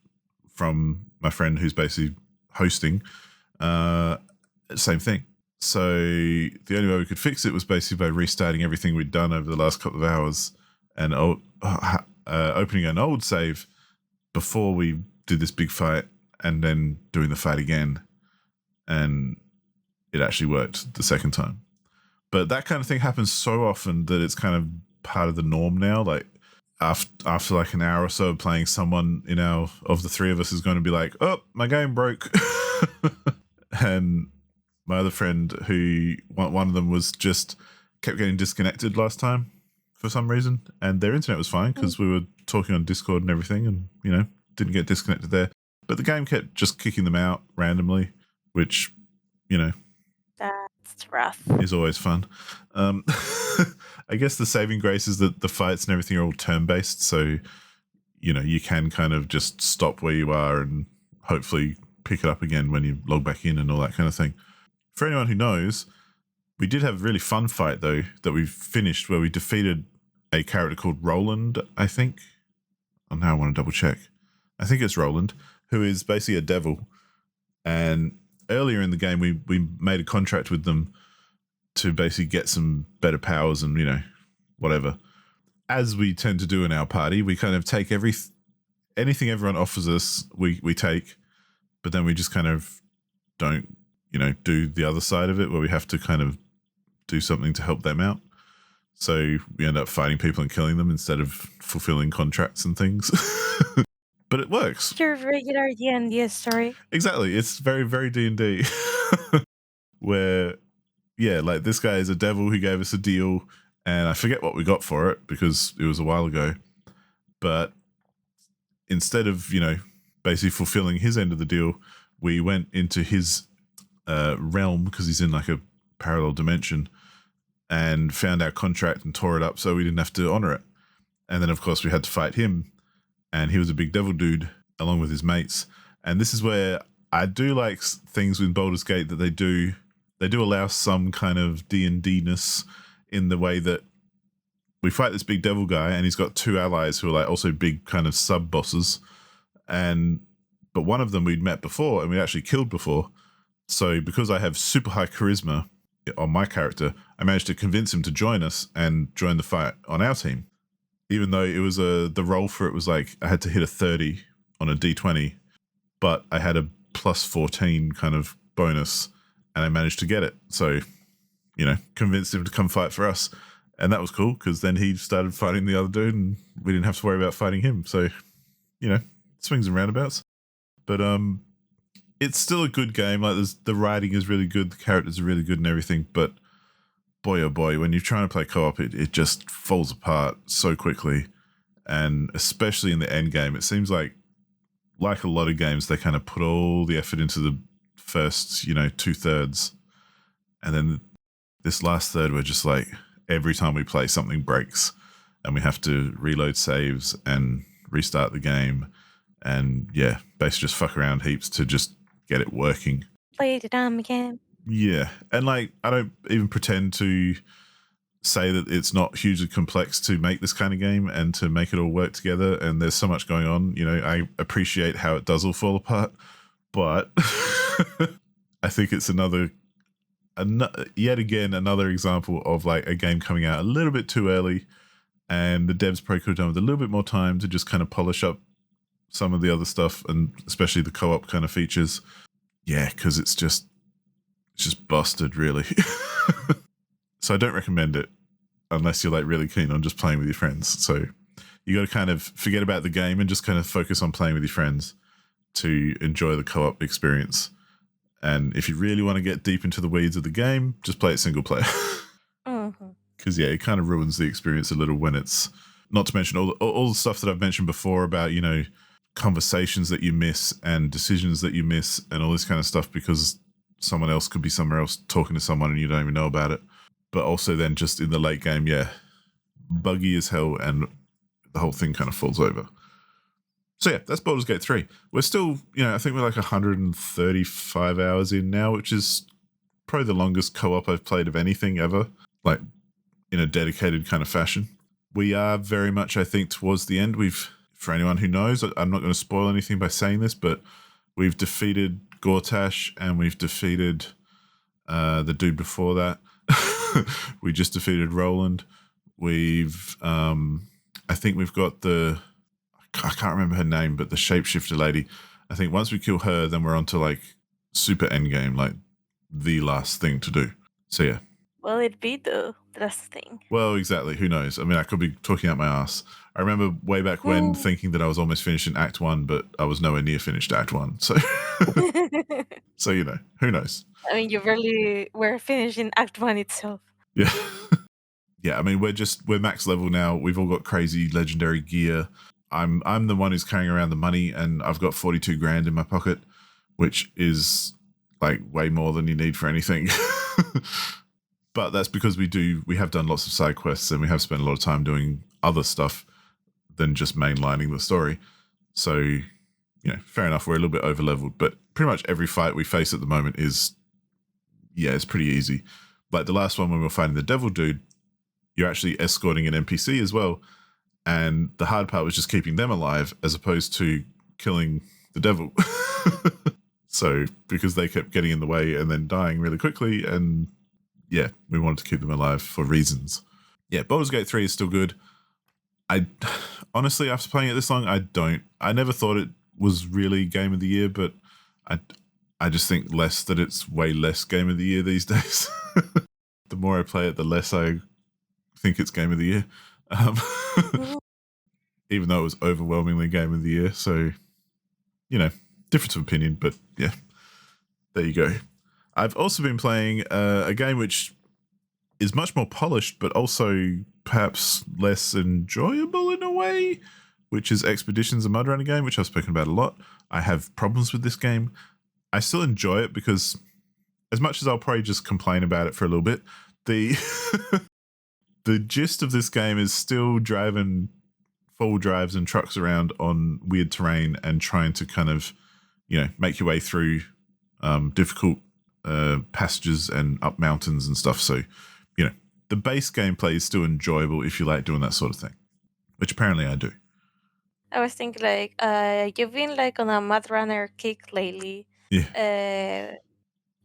from my friend who's basically hosting. Same thing. So the only way we could fix it was basically by restarting everything we'd done over the last couple of hours and opening an old save before we did this big fight, and then doing the fight again. And it actually worked the second time. But that kind of thing happens so often that it's kind of part of the norm now. Like after like an hour or so of playing, someone of the three of us is going to be like, oh, my game broke. And my other friend, who one of them was just kept getting disconnected last time for some reason, and their internet was fine because we were talking on Discord and everything, and didn't get disconnected there. But the game kept just kicking them out randomly, which that's rough. Is always fun. I guess the saving grace is that the fights and everything are all turn based, so you can kind of just stop where you are and hopefully pick it up again when you log back in and all that kind of thing. For anyone who knows, we did have a really fun fight though that we finished where we defeated a character called Roland, I think. Oh, now I want to double check. I think it's Roland, who is basically a devil. And earlier in the game, we made a contract with them to basically get some better powers and, whatever. As we tend to do in our party, we kind of take anything everyone offers us, we take, but then we just kind of don't, do the other side of it where we have to kind of do something to help them out. So we end up fighting people and killing them instead of fulfilling contracts and things. But it works. Your regular D&D story. Exactly. It's very, very D&D. Where, yeah, like this guy is a devil who gave us a deal, and I forget what we got for it because it was a while ago. But instead of, basically fulfilling his end of the deal, we went into his realm because he's in like a parallel dimension, and found our contract and tore it up so we didn't have to honor it. And then, of course, we had to fight him, and he was a big devil dude along with his mates. And this is where I do like things with Baldur's Gate that they do allow some kind of D&D-ness in the way that we fight this big devil guy, and he's got two allies who are like also big kind of sub-bosses. But one of them we'd met before and we'd actually killed before. So because I have super high charisma, on my character, I managed to convince him to join us and join the fight on our team. Even though it was the roll for it was like I had to hit a 30 on a d20, but I had a plus 14 kind of bonus and I managed to get it. So, convinced him to come fight for us. And that was cool because then he started fighting the other dude and we didn't have to worry about fighting him. So, swings and roundabouts. But it's still a good game. Like the writing is really good, the characters are really good and everything, but boy oh boy, when you're trying to play co-op, it just falls apart so quickly. And especially in the end game, it seems like a lot of games, they kind of put all the effort into the first, 2/3. And then this last third, we're just like, every time we play, something breaks and we have to reload saves and restart the game. And yeah, basically just fuck around heaps to just get it working. Play the dumb again. Yeah. And I don't even pretend to say that it's not hugely complex to make this kind of game and to make it all work together. And there's so much going on. I appreciate how it does all fall apart, but I think it's yet again another example of like a game coming out a little bit too early, and the devs probably could have done with a little bit more time to just kind of polish up some of the other stuff, and especially the co-op kind of features. Yeah, because it's just busted, really. So I don't recommend it unless you're like really keen on just playing with your friends. So you got to kind of forget about the game and just kind of focus on playing with your friends to enjoy the co-op experience. And if you really want to get deep into the weeds of the game, just play it single player. Because it kind of ruins the experience a little when it's, not to mention all the stuff that I've mentioned before about, conversations that you miss and decisions that you miss and all this kind of stuff because someone else could be somewhere else talking to someone and you don't even know about it. But also then just in the late game, buggy as hell and the whole thing kind of falls over. So yeah, that's Baldur's Gate 3. We're still, I think we're like 135 hours in now, which is probably the longest co-op I've played of anything ever, like in a dedicated kind of fashion. We are very much, I think, towards the end. For anyone who knows, I'm not going to spoil anything by saying this, but we've defeated Gortash and we've defeated the dude before that. We just defeated Roland. We've, I think we've got I can't remember her name, but the shapeshifter lady. I think once we kill her, then we're on to like super endgame, like the last thing to do. So yeah. Will it be the last thing? Well, exactly. Who knows? I mean, I could be talking out my ass. I remember way back when thinking that I was almost finished in Act 1, but I was nowhere near finished Act 1. So, so who knows? I mean, you really were finishing Act 1 itself. Yeah. Yeah, I mean, we're max level now. We've all got crazy legendary gear. I'm the one who's carrying around the money, and I've got 42 grand in my pocket, which is like way more than you need for anything. But that's because we have done lots of side quests and we have spent a lot of time doing other stuff than just mainlining the story. So, fair enough, we're a little bit over leveled, but pretty much every fight we face at the moment it's pretty easy. Like the last one when we were fighting the devil dude, you're actually escorting an NPC as well. And the hard part was just keeping them alive as opposed to killing the devil. So, because they kept getting in the way and then dying really quickly, and yeah, we wanted to keep them alive for reasons. Yeah, Baldur's Gate 3 is still good. I honestly, after playing it this long, I never thought it was really Game of the Year, but I just think that it's way less Game of the Year these days. The more I play it, the less I think it's Game of the Year. Even though it was overwhelmingly Game of the Year. So, difference of opinion, but yeah, there you go. I've also been playing a game which is much more polished, but also perhaps less enjoyable in a way, which is Expeditions, a Mudrunner game, which I've spoken about a lot. I have problems with this game. I still enjoy it because as much as I'll probably just complain about it for a little bit, the the gist of this game is still driving full drives and trucks around on weird terrain and trying to kind of, make your way through difficult passages and up mountains and stuff. So, the base gameplay is still enjoyable if you like doing that sort of thing, which apparently I do. I was thinking like, you've been like on a Mudrunner kick lately. Yeah.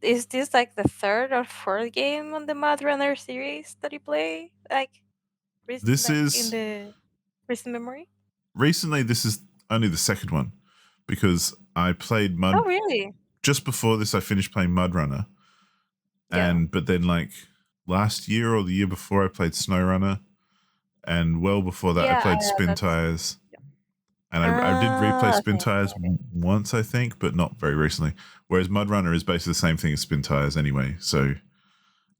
Is this like the third or fourth game on the Mudrunner series that you play? This Like in is the recent memory? recently. This is only the second one because I played Oh, Mud really? just before this. I finished playing Mudrunner, Yeah. but then like last year or the year before, I played SnowRunner, and well before that, I Yeah, played Spin that's. Tires. And I did replay Spin Okay. Tires once, I think, but not very recently. Whereas Mudrunner is basically the same thing as Spin Tires anyway. So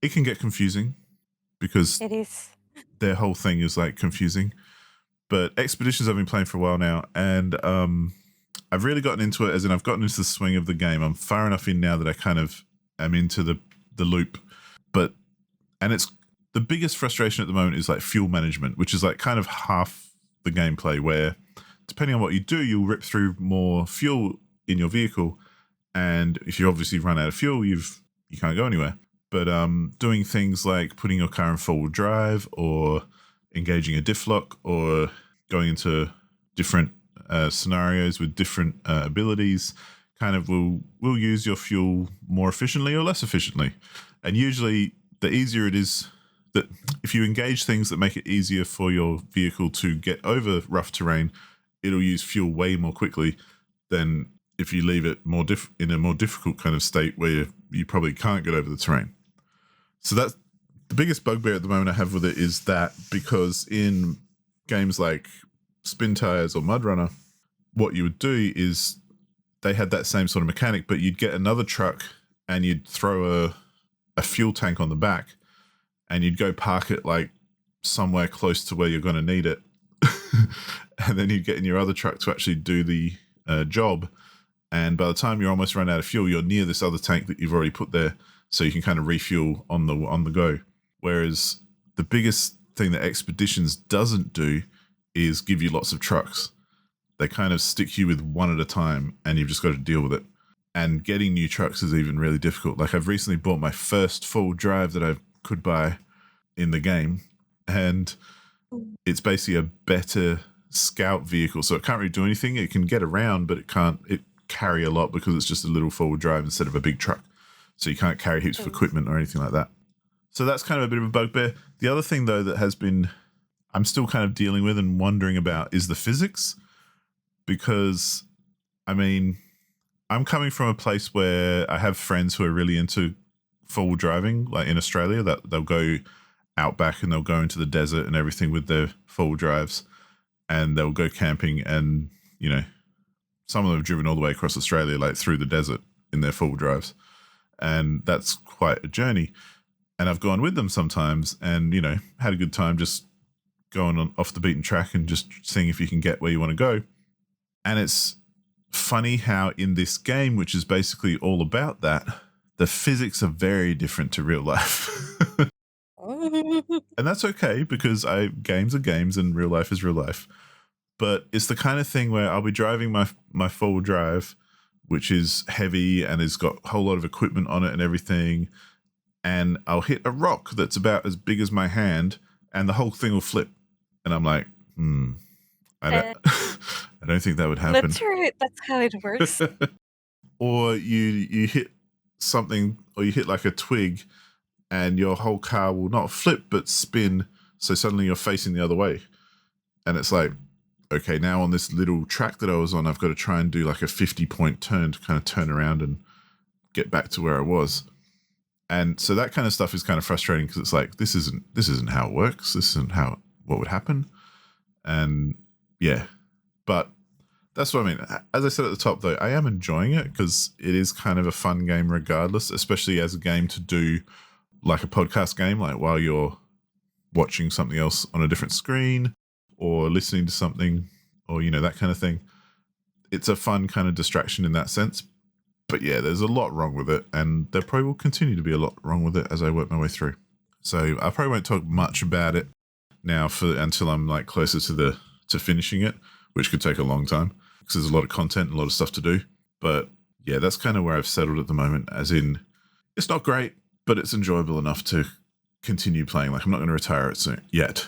it can get confusing because It is. their whole thing is like confusing. But Expeditions I've been playing for a while now, and I've really gotten into it, as in I've gotten into the swing of the game. I'm far enough in now that I kind of am into the loop. But and it's the biggest frustration at the moment is like fuel management, which is like kind of half the gameplay where depending on what you do, you'll rip through more fuel in your vehicle. And if you obviously run out of fuel, you can't go anywhere. But doing things like putting your car in forward drive or engaging a diff lock or going into different scenarios with different abilities kind of will use your fuel more efficiently or less efficiently. And usually the easier it is, that if you engage things that make it easier for your vehicle to get over rough terrain, it'll use fuel way more quickly than if you leave it in a more difficult kind of state where you probably can't get over the terrain. So that's the biggest bugbear at the moment I have with it, is that because in games like Spin Tires or Mudrunner, what you would do is they had that same sort of mechanic, but you'd get another truck and you'd throw a fuel tank on the back and you'd go park it like somewhere close to where you're going to need it. And then you'd get in your other truck to actually do the job. And by the time you're almost run out of fuel, you're near this other tank that you've already put there, so you can kind of refuel on the go. Whereas the biggest thing that Expeditions doesn't do is give you lots of trucks. They kind of stick you with one at a time, and you've just got to deal with it. And getting new trucks is even really difficult. Like I've recently bought my first full drive that I could buy in the game, and it's basically a better scout vehicle, so it can't really do anything. It can get around, but it can't carry a lot because it's just a little forward drive instead of a big truck. So you can't carry heaps of equipment or anything like that. So that's kind of a bit of a bugbear. The other thing, though, that has been I'm still kind of dealing with and wondering about is the physics, because, I mean, I'm coming from a place where I have friends who are really into forward driving, like in Australia, that they'll go out back and they'll go into the desert and everything with their forward drives, and they'll go camping, and, you know, some of them have driven all the way across Australia, like through the desert in their forward drives. And that's quite a journey. And I've gone with them sometimes and, you know, had a good time just going on off the beaten track and just seeing if you can get where you want to go. And it's funny how in this game, which is basically all about that, the physics are very different to real life. And that's okay, because games are games and real life is real life. But it's the kind of thing where I'll be driving my four-wheel drive, which is heavy and has got a whole lot of equipment on it and everything, and I'll hit a rock that's about as big as my hand, and the whole thing will flip. And I'm like, I don't, I don't think that would happen. Not sure that's how it works. Or you hit something, or you hit like a twig, and your whole car will not flip but spin, so suddenly you're facing the other way. And it's like, okay, now on this little track that I was on, I've got to try and do like a 50-point turn to kind of turn around and get back to where I was. And so that kind of stuff is kind of frustrating, because it's like, this isn't how it works. This isn't what would happen. And yeah, but that's what I mean. As I said at the top, though, I am enjoying it because it is kind of a fun game regardless, especially as a game to do like a podcast game, like while you're watching something else on a different screen or listening to something, or, you know, that kind of thing. It's a fun kind of distraction in that sense. But yeah, there's a lot wrong with it, and there probably will continue to be a lot wrong with it as I work my way through. So I probably won't talk much about it now until I'm like closer to finishing it, which could take a long time because there's a lot of content and a lot of stuff to do. But yeah, that's kind of where I've settled at the moment, as in it's not great, but it's enjoyable enough to continue playing. Like, I'm not going to retire it soon yet.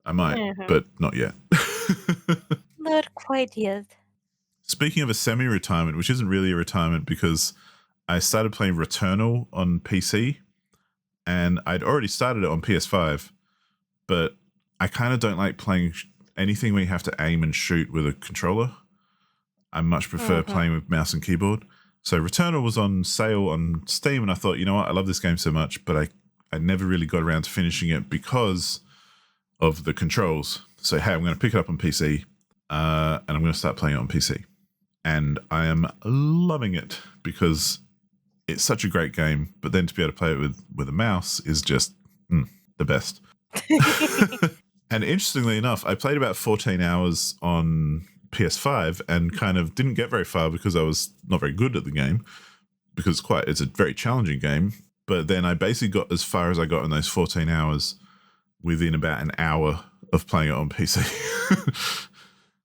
I might, but not yet. Not quite yet. Speaking of a semi-retirement, which isn't really a retirement because I started playing Returnal on PC, and I'd already started it on PS5, but I kind of don't like playing anything where you have to aim and shoot with a controller. I much prefer playing with mouse and keyboard. So Returnal was on sale on Steam, and I thought, you know what, I love this game so much, but I never really got around to finishing it because of the controls. So, hey, I'm going to pick it up on PC, and I'm going to start playing it on PC. And I am loving it because it's such a great game, but then to be able to play it with a mouse is just the best. And interestingly enough, I played about 14 hours on PS5 and kind of didn't get very far because I was not very good at the game, because it's a very challenging game. But then I basically got as far as I got in those 14 hours within about an hour of playing it on PC.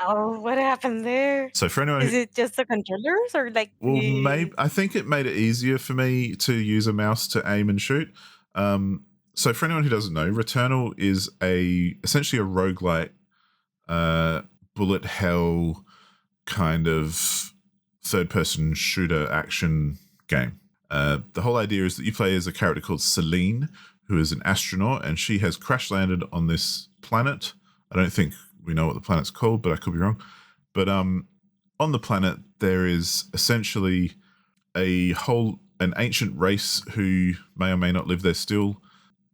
Oh, what happened there? So for anyone Is it just the controllers or like well, maybe I think it made it easier for me to use a mouse to aim and shoot. So for anyone who doesn't know, Returnal is essentially a roguelite, bullet hell kind of third-person shooter action game. The whole idea is that you play as a character called Celine, who is an astronaut, and she has crash landed on this planet. I don't think we know what the planet's called, but I could be wrong. But on the planet, there is essentially an ancient race who may or may not live there still,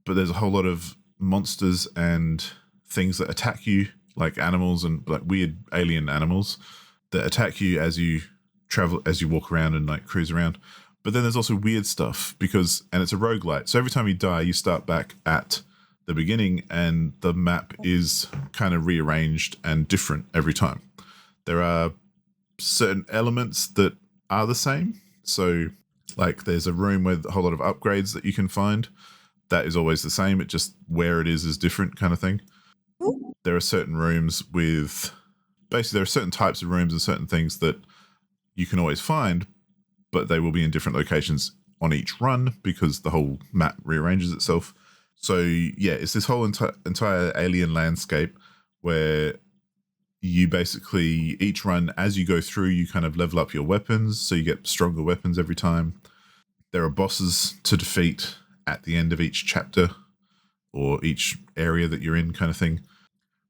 but there's a whole lot of monsters and things that attack you, like animals and like weird alien animals that attack you as you travel, as you walk around and like cruise around. But then there's also weird stuff and it's a roguelite. So every time you die, you start back at the beginning and the map is kind of rearranged and different every time. There are certain elements that are the same. So like there's a room with a whole lot of upgrades that you can find. That is always the same. It just where it is different kind of thing. There are certain rooms there are certain types of rooms and certain things that you can always find, but they will be in different locations on each run because the whole map rearranges itself. So yeah, it's this whole entire alien landscape where you basically each run as you go through, you kind of level up your weapons, so you get stronger weapons every time. There are bosses to defeat at the end of each chapter or each area that you're in, kind of thing.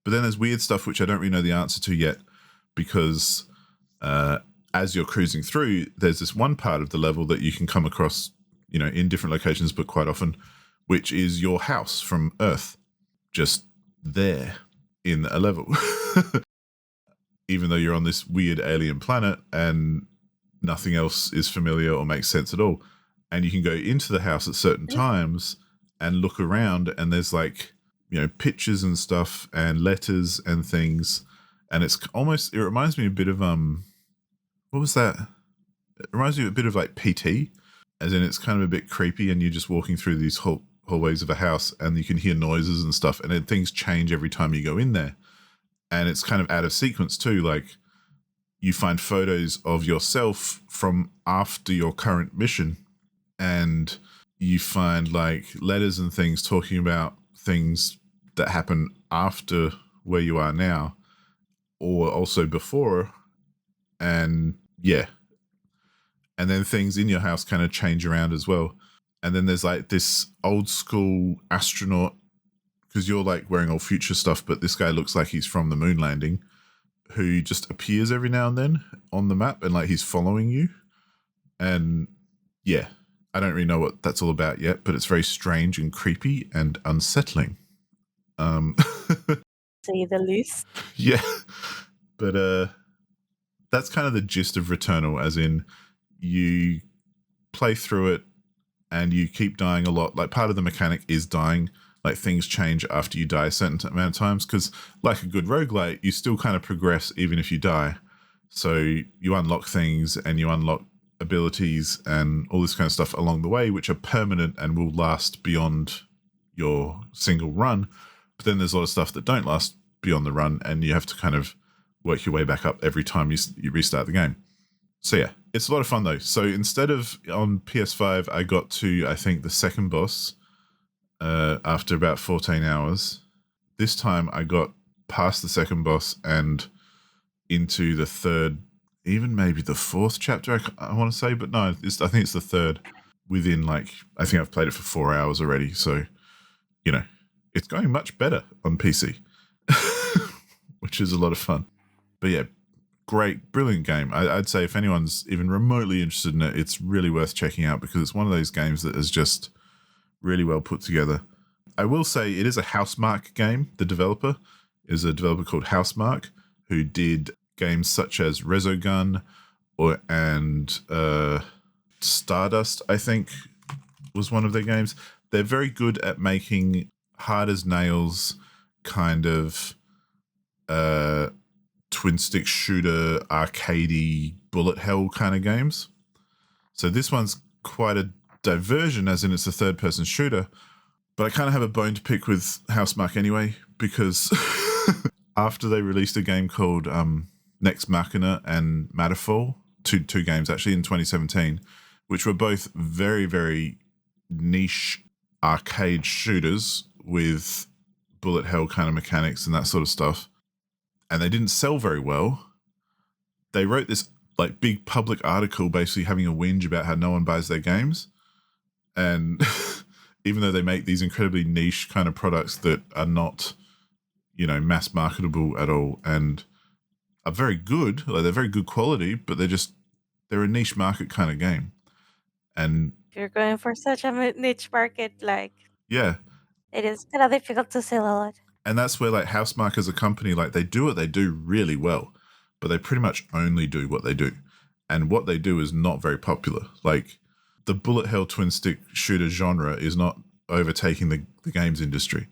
But then there's weird stuff which I don't really know the answer to yet, because as you're cruising through, there's this one part of the level that you can come across, in different locations, but quite often, which is your house from Earth, just there in a level. Even though you're on this weird alien planet and nothing else is familiar or makes sense at all. And you can go into the house at certain times and look around, and there's like, pictures and stuff and letters and things. And it reminds me a bit of, what was that? It reminds me a bit of like PT, as in it's kind of a bit creepy and you're just walking through these hallways of a house and you can hear noises and stuff, and then things change every time you go in there. And it's kind of out of sequence too. Like you find photos of yourself from after your current mission, and you find like letters and things talking about things that happen after where you are now, or also before. And yeah. And then things in your house kind of change around as well. And then there's like this old school astronaut, because you're like wearing all future stuff, but this guy looks like he's from the moon landing, who just appears every now and then on the map, and like he's following you. And yeah, I don't really know what that's all about yet, but it's very strange and creepy and unsettling. Say the least. Yeah. But that's kind of the gist of Returnal, as in you play through it and you keep dying a lot. Like part of the mechanic is dying. Like things change after you die a certain amount of times, because like a good roguelite, you still kind of progress even if you die. So you unlock things and you unlock abilities and all this kind of stuff along the way, which are permanent and will last beyond your single run. But then there's a lot of stuff that don't last beyond the run, and you have to kind of work your way back up every time you restart the game. So yeah, it's a lot of fun though. So instead of on PS5, I got to, I think, the second boss after about 14 hours. This time I got past the second boss and into the third even maybe the fourth chapter, I want to say, but no, I think it's the third within, like, I think I've played it for 4 hours already. So, you know, it's going much better on PC, which is a lot of fun. But yeah, great, brilliant game. I'd say if anyone's even remotely interested in it, it's really worth checking out because it's one of those games that is just really well put together. I will say it is a Housemarque game. The developer is a developer called Housemarque who did games such as Resogun and Stardust, I think, was one of their games. They're very good at making hard as nails kind of twin stick shooter, arcadey, bullet hell kind of games. So this one's quite a diversion, as in it's a third person shooter. But I kind of have a bone to pick with Housemarque anyway, because after they released a game called Next Machina and Matterfall, two games actually in 2017, which were both very, very niche arcade shooters with bullet hell kind of mechanics and that sort of stuff, and they didn't sell very well. They wrote this like big public article basically having a whinge about how no one buys their games. And even though they make these incredibly niche kind of products that are not, mass marketable at all and are very good, like they're very good quality, but they're a niche market kind of game. And If you're going for such a niche market, like yeah, it is kind of difficult to sell a lot. and that's where like Housemarque as a company, like they do what they do really well, but they pretty much only do what they do. And what they do is not very popular. Like the bullet hell twin stick shooter genre is not overtaking the games industry.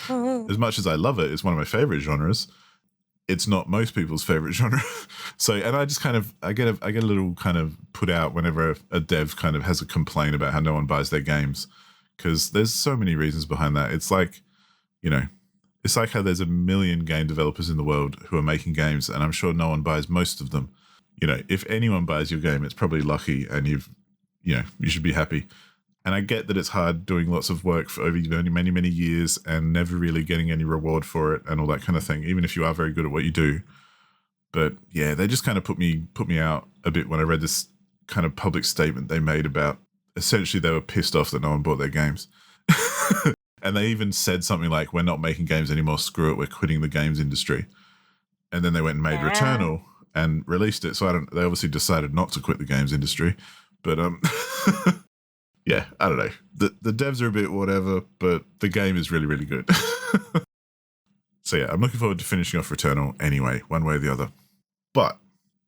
As much as I love it, it's one of my favorite genres. It's not most people's favorite genre. So, and I just kind of, I get a little kind of put out whenever a dev kind of has a complaint about how no one buys their games, because there's so many reasons behind that. It's like, it's like how there's a million game developers in the world who are making games, and I'm sure no one buys most of them. If anyone buys your game, it's probably lucky, and you should be happy. And I get that it's hard doing lots of work for over many, many years and never really getting any reward for it and all that kind of thing, even if you are very good at what you do. But yeah, they just kind of put me out a bit when I read this kind of public statement they made about essentially they were pissed off that no one bought their games. And they even said something like, "We're not making games anymore, screw it, we're quitting the games industry." And then they went and made Returnal and released it. So they obviously decided not to quit the games industry. But yeah, I don't know. The devs are a bit whatever, but the game is really, really good. So yeah, I'm looking forward to finishing off Returnal anyway, one way or the other. But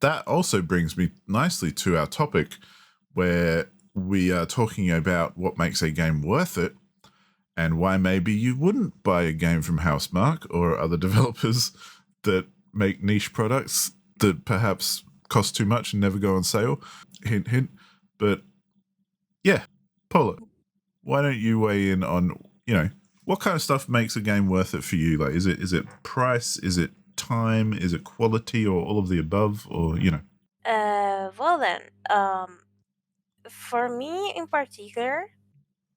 that also brings me nicely to our topic, where we are talking about what makes a game worth it and why maybe you wouldn't buy a game from Housemarque or other developers that make niche products that perhaps cost too much and never go on sale. Hint, hint. But yeah, Paula, why don't you weigh in on, what kind of stuff makes a game worth it for you? Like, is it price? Is it time? Is it quality, or all of the above? Or Well then, for me in particular,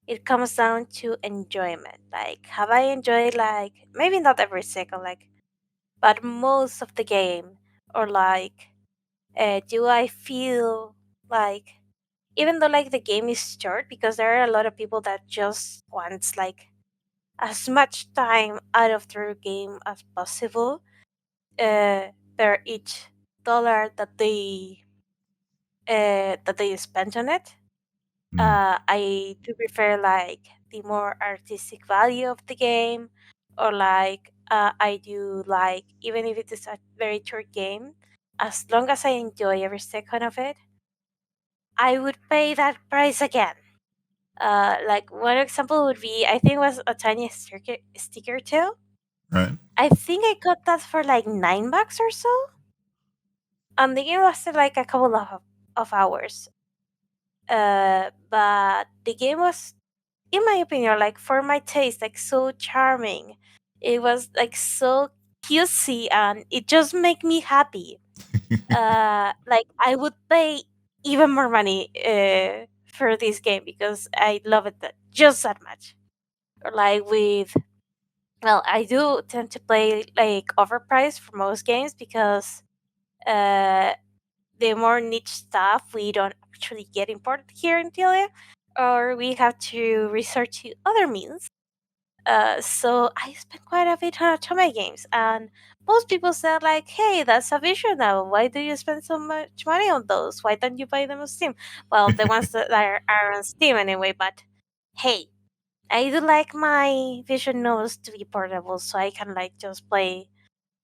it comes down to enjoyment. Like, have I enjoyed, like, maybe not every second, like, but most of the game? Or like, do I feel like, even though like the game is short, because there are a lot of people that just wants like as much time out of their game as possible, per each dollar that they spend on it. I do prefer like the more artistic value of the game, or like I do like, even if it is a very short game, as long as I enjoy every second of it, I would pay that price again. Like one example would be, I think it was a tiny sticker too. right? I think I got that for like $9 or so, and the game lasted like a couple of hours. But the game was, in my opinion, like for my taste, like so charming. It was like so cutesy, and it just made me happy. Like I would pay even more money for this game because I love it just that much. Or like with, well, I do tend to play like overpriced for most games because Uh, the more niche stuff we don't actually get imported here in Chile, or we have to resort to other means. So I spent quite a bit on Otome games, and most people said like, "Hey, that's a vision now. Why do you spend so much money on those? Why don't you buy them on Steam?" Well, the ones that are on Steam anyway. But hey, I do like my Vision Notes to be portable, so I can like just play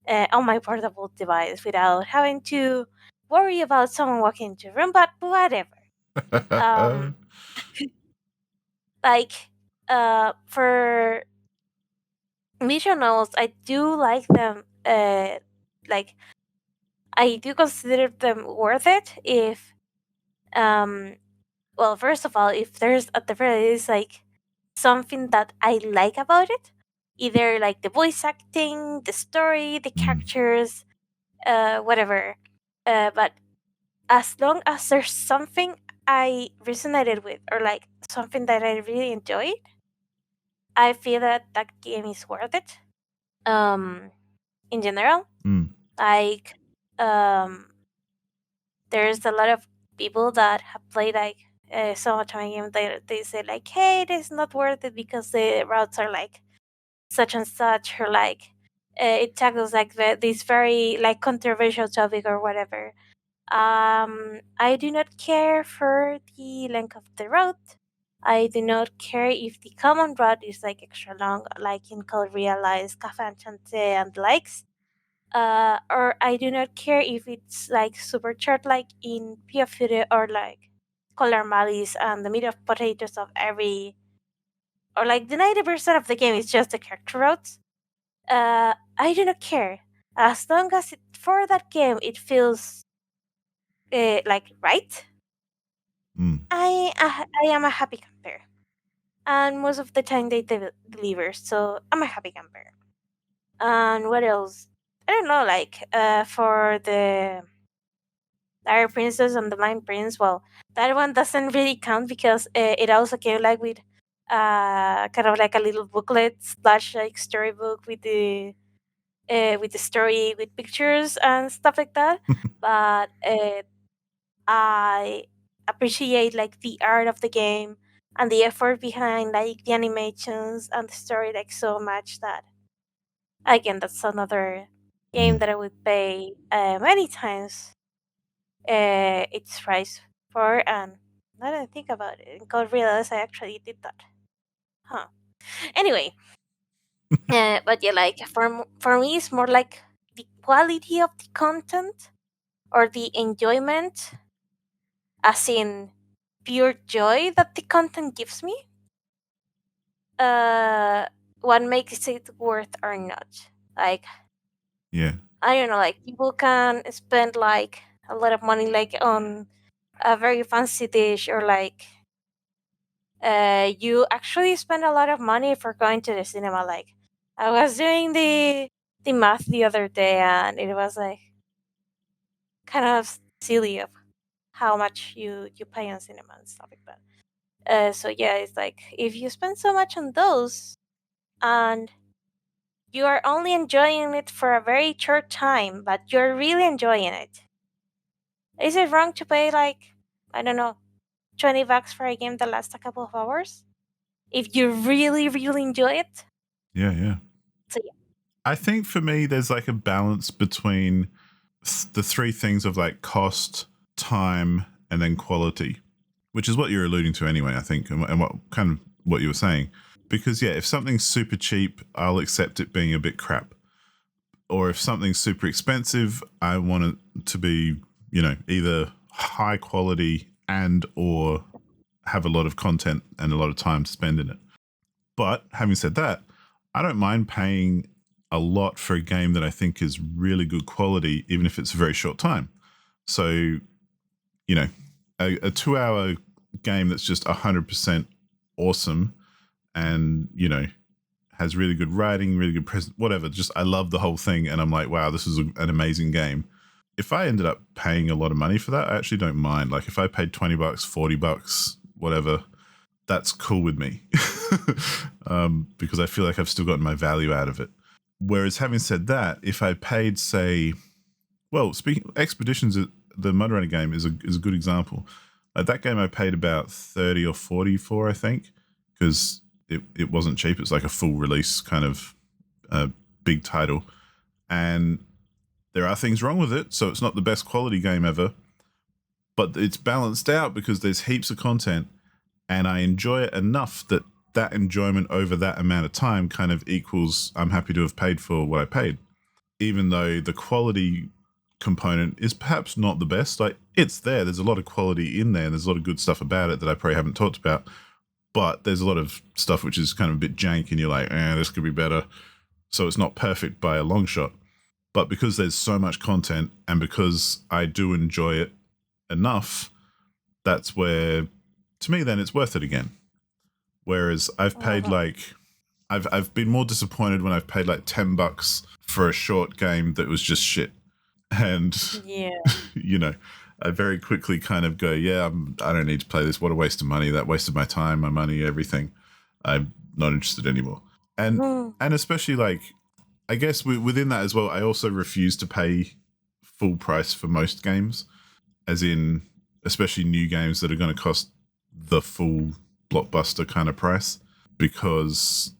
on my portable device without having to worry about someone walking into the room. But whatever. Um, like for Vision Notes, I do like them. Like I do consider them worth it if well, first of all, if there's at the very least like something that I like about it, either like the voice acting, the story, the characters, whatever. But as long as there's something I resonated with or like something that I really enjoyed, I feel that that game is worth it. In general, like um, there's a lot of people that have played like so much my game. They say like, hey, it is not worth it because the routes are like such and such, or like it tackles like this very like controversial topic or whatever. I do not care for the length of the route. I do not care if the common route is like extra long, like in Code Realize, Cafe Enchante, and the likes. Or I do not care if it's like super short, like in Pia Fure, or like Color Malice and the meat of potatoes of every, or like the 90% of the game is just the character routes. I do not care. As long as for that game it feels like right, I am a happy camper. And most of the time they deliver, so I'm a happy camper. And what else? I don't know, like for the Dire Princess and the Blind Prince, well, that one doesn't really count because it also came like with kind of like a little booklet slash like storybook with the story with pictures and stuff like that. But I appreciate like the art of the game and the effort behind like the animations and the story like so much that again that's another game that I would pay many times its price for. And now that I think about it, in God realize I actually did that. Huh. Anyway, but yeah, like for me, it's more like the quality of the content or the enjoyment, as in pure joy that the content gives me. Uh, what makes it worth or not? Like, Yeah. I don't know. Like people can spend like a lot of money, like on a very fancy dish, or like you actually spend a lot of money for going to the cinema. Like I was doing the math the other day, and it was like kind of silly of how much you pay on cinema and stuff like that. So yeah, it's like if you spend so much on those and you are only enjoying it for a very short time, but you're really enjoying it, is it wrong to pay like, I don't know, $20 for a game that lasts a couple of hours if you really really enjoy it? Yeah, yeah. So yeah. I think for me, there's like a balance between the three things of like cost, time, and then quality, which is what you're alluding to anyway, I think, and what kind of what you were saying. Because yeah, if something's super cheap, I'll accept it being a bit crap. Or if something's super expensive, I want it to be, you know, either high quality and or have a lot of content and a lot of time to spend in it. But having said that, I don't mind paying a lot for a game that I think is really good quality, even if it's a very short time. So, you know, a 2 hour game that's just 100% awesome and, you know, has really good writing, really good present, whatever. Just, I love the whole thing. And I'm like, wow, this is an amazing game. If I ended up paying a lot of money for that, I actually don't mind. Like if I paid $20, $40, whatever, that's cool with me. Because I feel like I've still gotten my value out of it. Whereas having said that, if I paid, say, Well, speaking Expeditions, the Mudrunner game is a good example. That game I paid about 30 or 40 for, I think, because it wasn't cheap. It's like a full release kind of big title, and there are things wrong with it, so it's not the best quality game ever, but it's balanced out because there's heaps of content, and I enjoy it enough that that enjoyment over that amount of time kind of equals I'm happy to have paid for what I paid, even though the quality component is perhaps not the best. Like, it's there. There's a lot of quality in there, and there's a lot of good stuff about it that I probably haven't talked about. But there's a lot of stuff which is kind of a bit jank, and you're like, this could be better. So it's not perfect by a long shot. But because there's so much content, and because I do enjoy it enough, that's where, to me, then it's worth it again. Whereas I've paid I've been more disappointed when I've paid like $10 for a short game that was just shit. And, I very quickly kind of go, I don't need to play this. What a waste of money. That wasted my time, my money, everything. I'm not interested anymore. And especially like, I guess within that as well, I also refuse to pay full price for most games, as in especially new games that are going to cost the full blockbuster kind of price, because,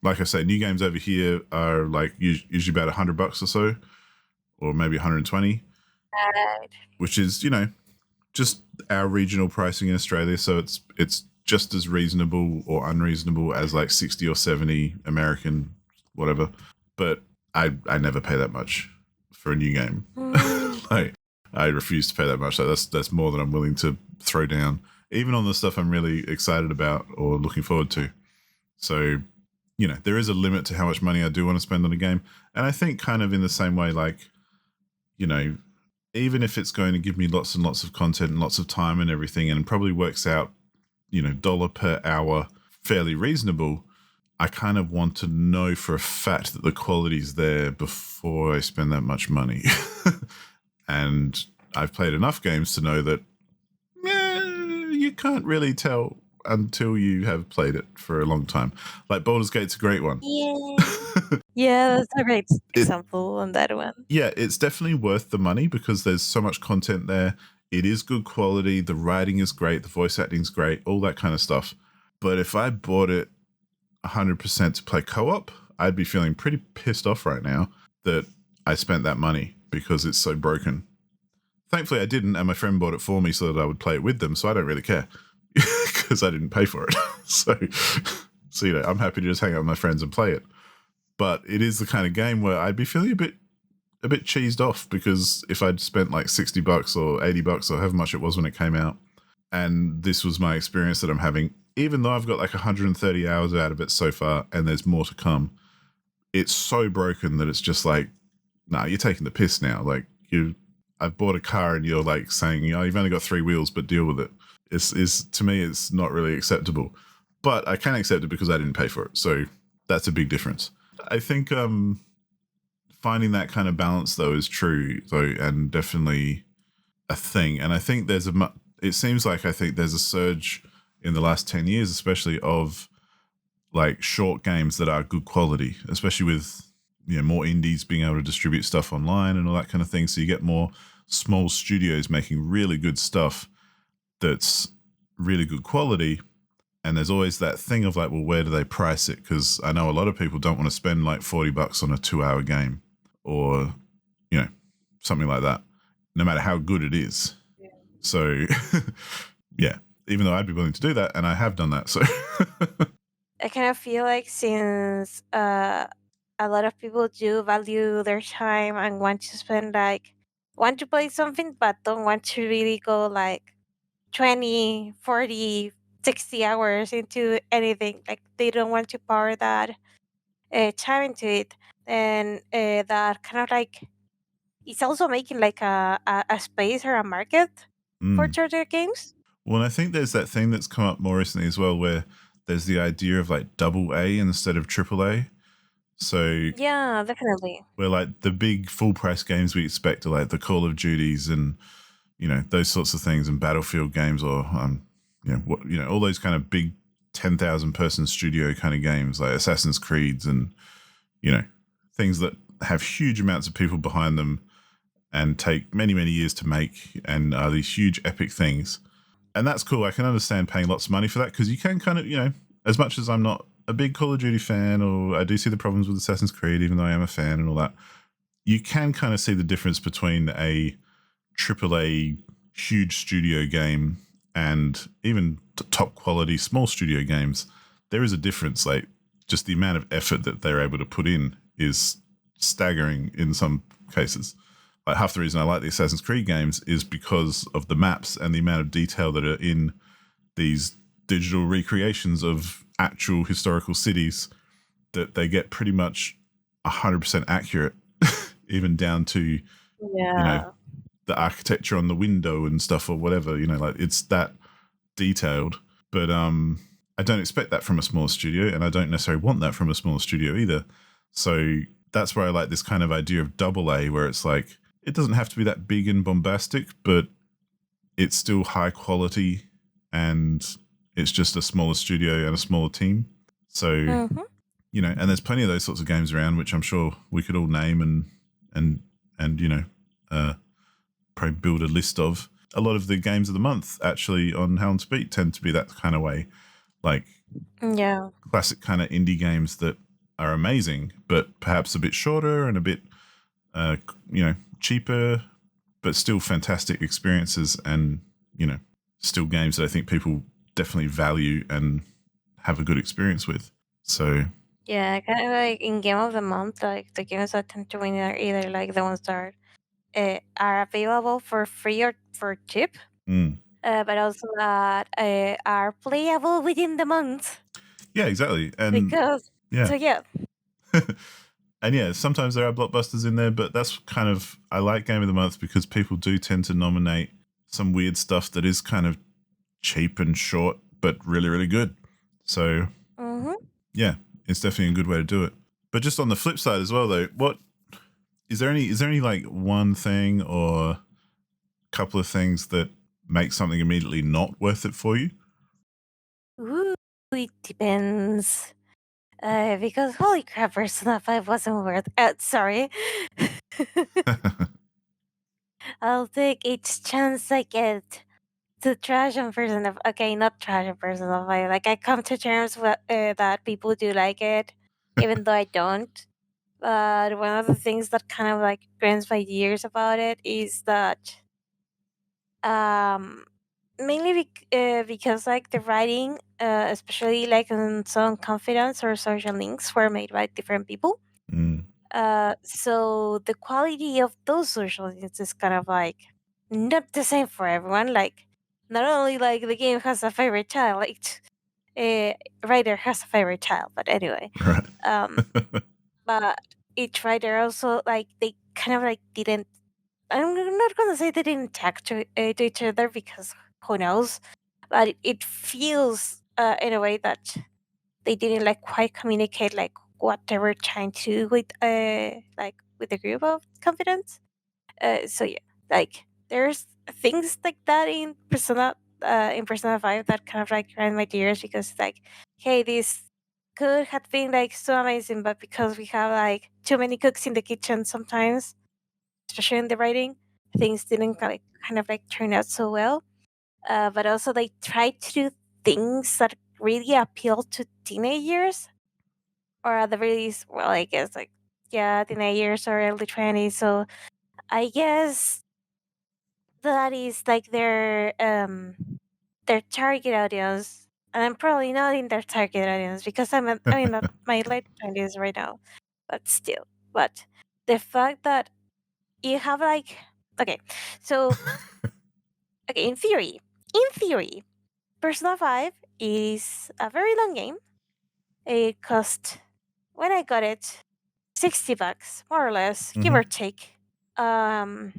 like I say, new games over here are like usually about $100 or so, or maybe 120, which is, just our regional pricing in Australia. So it's just as reasonable or unreasonable as like 60 or 70 American, whatever. But I never pay that much for a new game. Like, I refuse to pay that much. So that's more than I'm willing to throw down, even on the stuff I'm really excited about or looking forward to. So, there is a limit to how much money I do want to spend on a game. And I think kind of in the same way, like, even if it's going to give me lots and lots of content and lots of time and everything, and probably works out, dollar per hour, fairly reasonable, I kind of want to know for a fact that the quality's there before I spend that much money. And I've played enough games to know that you can't really tell until you have played it for a long time. Like Baldur's Gate's a great one. Yeah, that's a great example on that one. Yeah, it's definitely worth the money because there's so much content there. It is good quality. The writing is great. The voice acting's great. All that kind of stuff. But if I bought it 100% to play co-op, I'd be feeling pretty pissed off right now that I spent that money because it's so broken. Thankfully, I didn't, and my friend bought it for me so that I would play it with them, so I don't really care because I didn't pay for it. So I'm happy to just hang out with my friends and play it. But it is the kind of game where I'd be feeling a bit cheesed off, because if I'd spent like $60 or $80 or however much it was when it came out, and this was my experience that I'm having, even though I've got like 130 hours out of it so far and there's more to come, it's so broken that it's just like, nah, you're taking the piss now. Like, I've bought a car and you're like saying, you've only got 3 wheels, but deal with it. It's to me, it's not really acceptable. But I can accept it because I didn't pay for it. So that's a big difference. I think finding that kind of balance, though, is true, though, and definitely a thing. And I think there's I think there's a surge in the last 10 years, especially, of like short games that are good quality, especially with more indies being able to distribute stuff online and all that kind of thing. So you get more small studios making really good stuff that's really good quality. And there's always that thing of like, well, where do they price it? Because I know a lot of people don't want to spend like $40 on a 2-hour game, or something like that, no matter how good it is. Yeah. So yeah, even though I'd be willing to do that, and I have done that. So I kind of feel like, since a lot of people do value their time and want to play something, but don't want to really go like 20, 40, 60 hours into anything. Like, they don't want to pour that time into it. And that kind of like, it's also making like a space or a market for shorter games. Well, I think there's that thing that's come up more recently as well, where there's the idea of like AA instead of AAA. So yeah, definitely. Where like the big full price games we expect are like the Call of Duties and those sorts of things, and Battlefield games, or all those kind of big 10,000 person studio kind of games like Assassin's Creeds, and things that have huge amounts of people behind them, and take many, many years to make and are these huge epic things. And that's cool. I can understand paying lots of money for that because you can kind of, as much as I'm not a big Call of Duty fan, or I do see the problems with Assassin's Creed, even though I am a fan and all that, you can kind of see the difference between a AAA huge studio game and even top quality small studio games. There is a difference. Like, just the amount of effort that they're able to put in is staggering in some cases. Like, half the reason I like the Assassin's Creed games is because of the maps and the amount of detail that are in these digital recreations of actual historical cities, that they get pretty much 100% accurate, even down to, Yeah. the architecture on the window and stuff or whatever, like, it's that detailed. But I don't expect that from a small studio, and I don't necessarily want that from a small studio either. So that's where I like this kind of idea of AA, where it's like, it doesn't have to be that big and bombastic, but it's still high quality, and it's just a smaller studio and a smaller team. So, Mm-hmm. and there's plenty of those sorts of games around, which I'm sure we could all name and probably build a list of. A lot of the games of the month actually on Helm's Beat tend to be that kind of way, like Yeah. classic kind of indie games that are amazing, but perhaps a bit shorter and a bit, cheaper, but still fantastic experiences, and still games that I think people definitely value and have a good experience with. So Yeah, kind of like in Game of the Month, like the games that tend to win are either like the ones that are available for free or for cheap, mm, but also that are playable within the month. yeah, exactly, and Because, yeah. so yeah, And yeah, sometimes there are blockbusters in there, but that's kind of, I like Game of the Month because people do tend to nominate some weird stuff that is kind of cheap and short, but really, really good. So hmm yeah, it's definitely a good way to do it. But just on the flip side as well, though, what is there any like one thing or a couple of things that make something immediately not worth it for you? ooh, it depends. Because holy crap, Persona 5 wasn't worth. Sorry. I'll take each chance I get to trash on Persona. Okay, not trash on Persona 5. Like, I come to terms with that people do like it, even though I don't. But one of the things that kind of like grinds my gears about it is that um mainly because like the writing, especially like on some confidence or social links, were made by different people. Mm, So the quality of those social links is kind of like not the same for everyone. Like, not only like the game has a favorite child, like writer has a favorite child, but anyway, right. um but each writer also, like, they kind of like didn't, I'm not gonna say they didn't talk to each other, because who knows, but it feels in a way that they didn't like quite communicate like what they were trying to do with like with the group of confidence. So yeah, like there's things like that in Persona 5 that kind of like grind my gears, because like, hey, this could have been like so amazing, but because we have like too many cooks in the kitchen sometimes, especially in the writing, things didn't kind of like turn out so well. But also they tried to do things that really appeal to teenagers, or at the very least, well, I guess like, yeah, teenagers or early 20s. So I guess that is like their target audience, and I'm probably not in their target audience because I'm in my late 20s right now, but still. But the fact that you have like, okay, so okay, in theory, Persona 5 is a very long game. It cost, when I got it, $60, more or less, give Mm-hmm. or take. Um,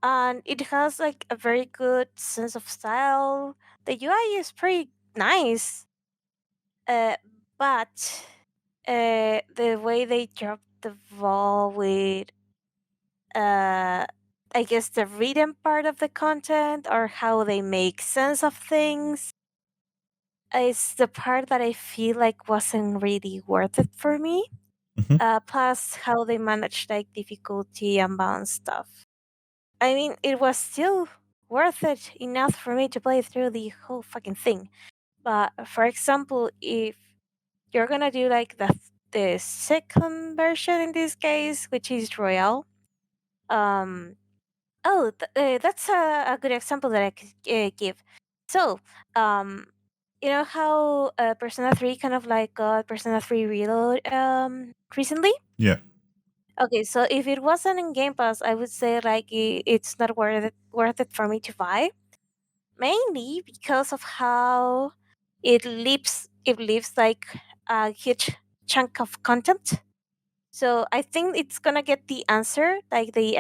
and it has like a very good sense of style. The UI is pretty nice, uh, but the way they dropped the ball with, uh, I guess, the written part of the content, or how they make sense of things, is the part that I feel like wasn't really worth it for me. plus how they manage like difficulty and balance stuff. I mean, it was still worth it enough for me to play through the whole fucking thing. But for example, if you're gonna do like the second version in this case, which is Royale, um, that's a good example that I could give. So, um, you know how Persona 3 kind of like got Persona 3 Reload recently? Yeah. Okay, so if it wasn't in Game Pass, I would say like it's not worth it for me to buy, mainly because of how it leaves like a huge chunk of content. So I think it's gonna get the answer, like the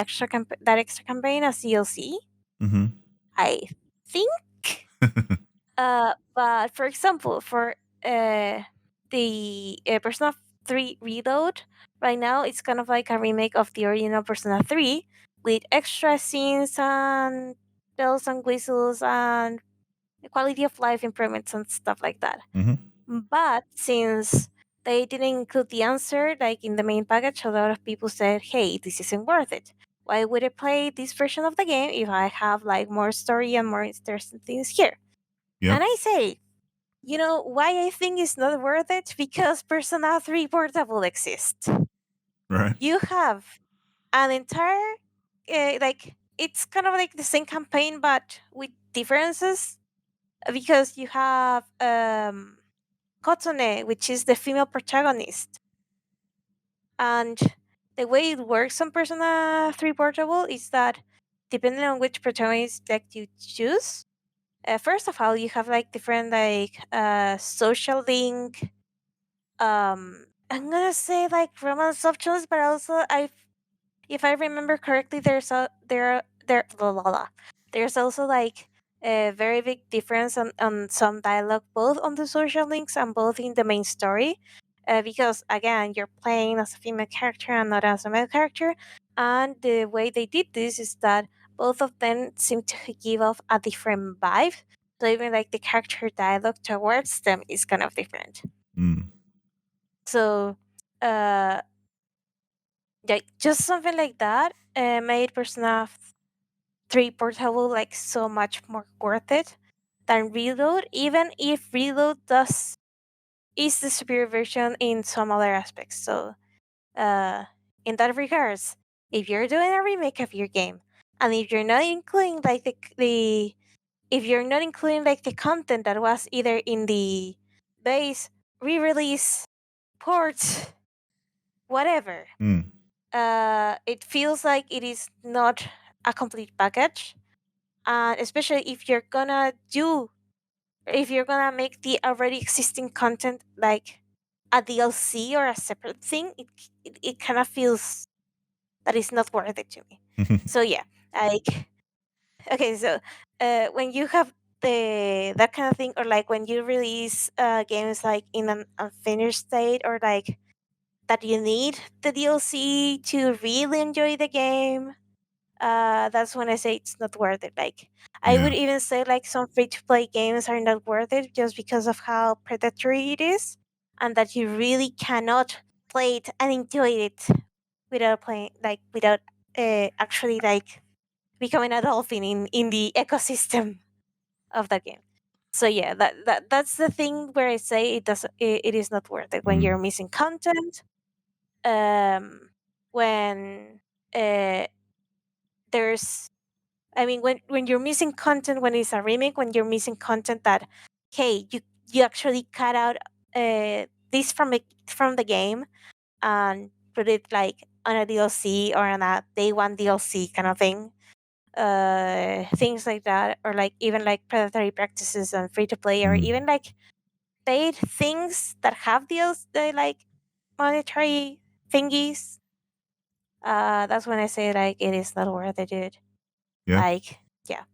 that extra campaign as DLC. Mm-hmm. I think. But for example, for the Persona 3 Reload, right now it's kind of like a remake of the original Persona 3 with extra scenes and bells and whistles and quality of life improvements and stuff like that. Mm-hmm. But since they didn't include the answer like in the main package, a lot of people said, "Hey, this isn't worth it. Why would I play this version of the game if I have like more story and more interesting things here?" Yep. And I say, you know why I think it's not worth it? Because Persona 3 Portable exists. Right. You have an entire, like, it's kind of like the same campaign but with differences because you have Kotone, which is the female protagonist. And the way it works on Persona 3 Portable is that depending on which protagonist deck you choose, first of all, you have like different like social link. I'm gonna say like romance options, but also if I remember correctly, blah, blah, blah. There's also like a very big difference on some dialogue, both on the social links and both in the main story. Because again, you're playing as a female character and not as a male character. And the way they did this is that both of them seem to give off a different vibe. So even like the character dialogue towards them is kind of different. Mm. So uh yeah, just something like that made Persona 3 Portable like so much more worth it than Reload, even if Reload does is the superior version in some other aspects. So uh in that regards, if you're doing a remake of your game and if you're not including like the if you're not including like the content that was either in the base, re-release, port, whatever, Mm. it feels like it is not a complete package. And especially if you're gonna make the already existing content like a DLC or a separate thing, it kind of feels that it's not worth it to me. So yeah, like okay, so when you have that kind of thing, or like when you release games like in an unfinished state, or like that you need the DLC to really enjoy the game, that's when I say it's not worth it. Like I Yeah. would even say like some free to play games are not worth it just because of how predatory it is, and that you really cannot play it and enjoy it without actually like becoming a dolphin in the ecosystem of that game. So yeah, that's the thing where I say it is not worth it when Mm. you're missing content, when uh, there's I mean, when you're missing content, when it's a remake, when you're missing content that, hey, you actually cut out this from the game and put it like on a DLC or on a day one DLC kind of thing, things like that, or like even like predatory practices and free to play, or Mm. even like paid things that have deals, the like monetary thingies. That's when I say like it is not worth it, dude. Yeah. Like, yeah.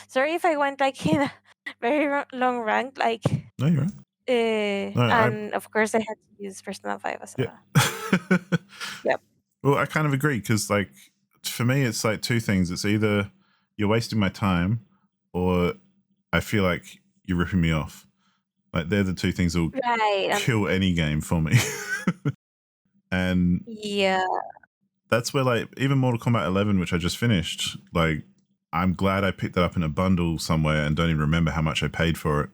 Sorry if I went like in a very long rant, like, No, you're right. No, I and of course I had to use Persona 5 as yeah. a. Yep. Well, I kind of agree because, like, for me, it's like two things. It's either you're wasting my time, or I feel like you're ripping me off. Like, they're the two things that will Right. kill any game for me. And Yeah. that's where, like, even Mortal Kombat 11, which I just finished, like, I'm glad I picked that up in a bundle somewhere and don't even remember how much I paid for it,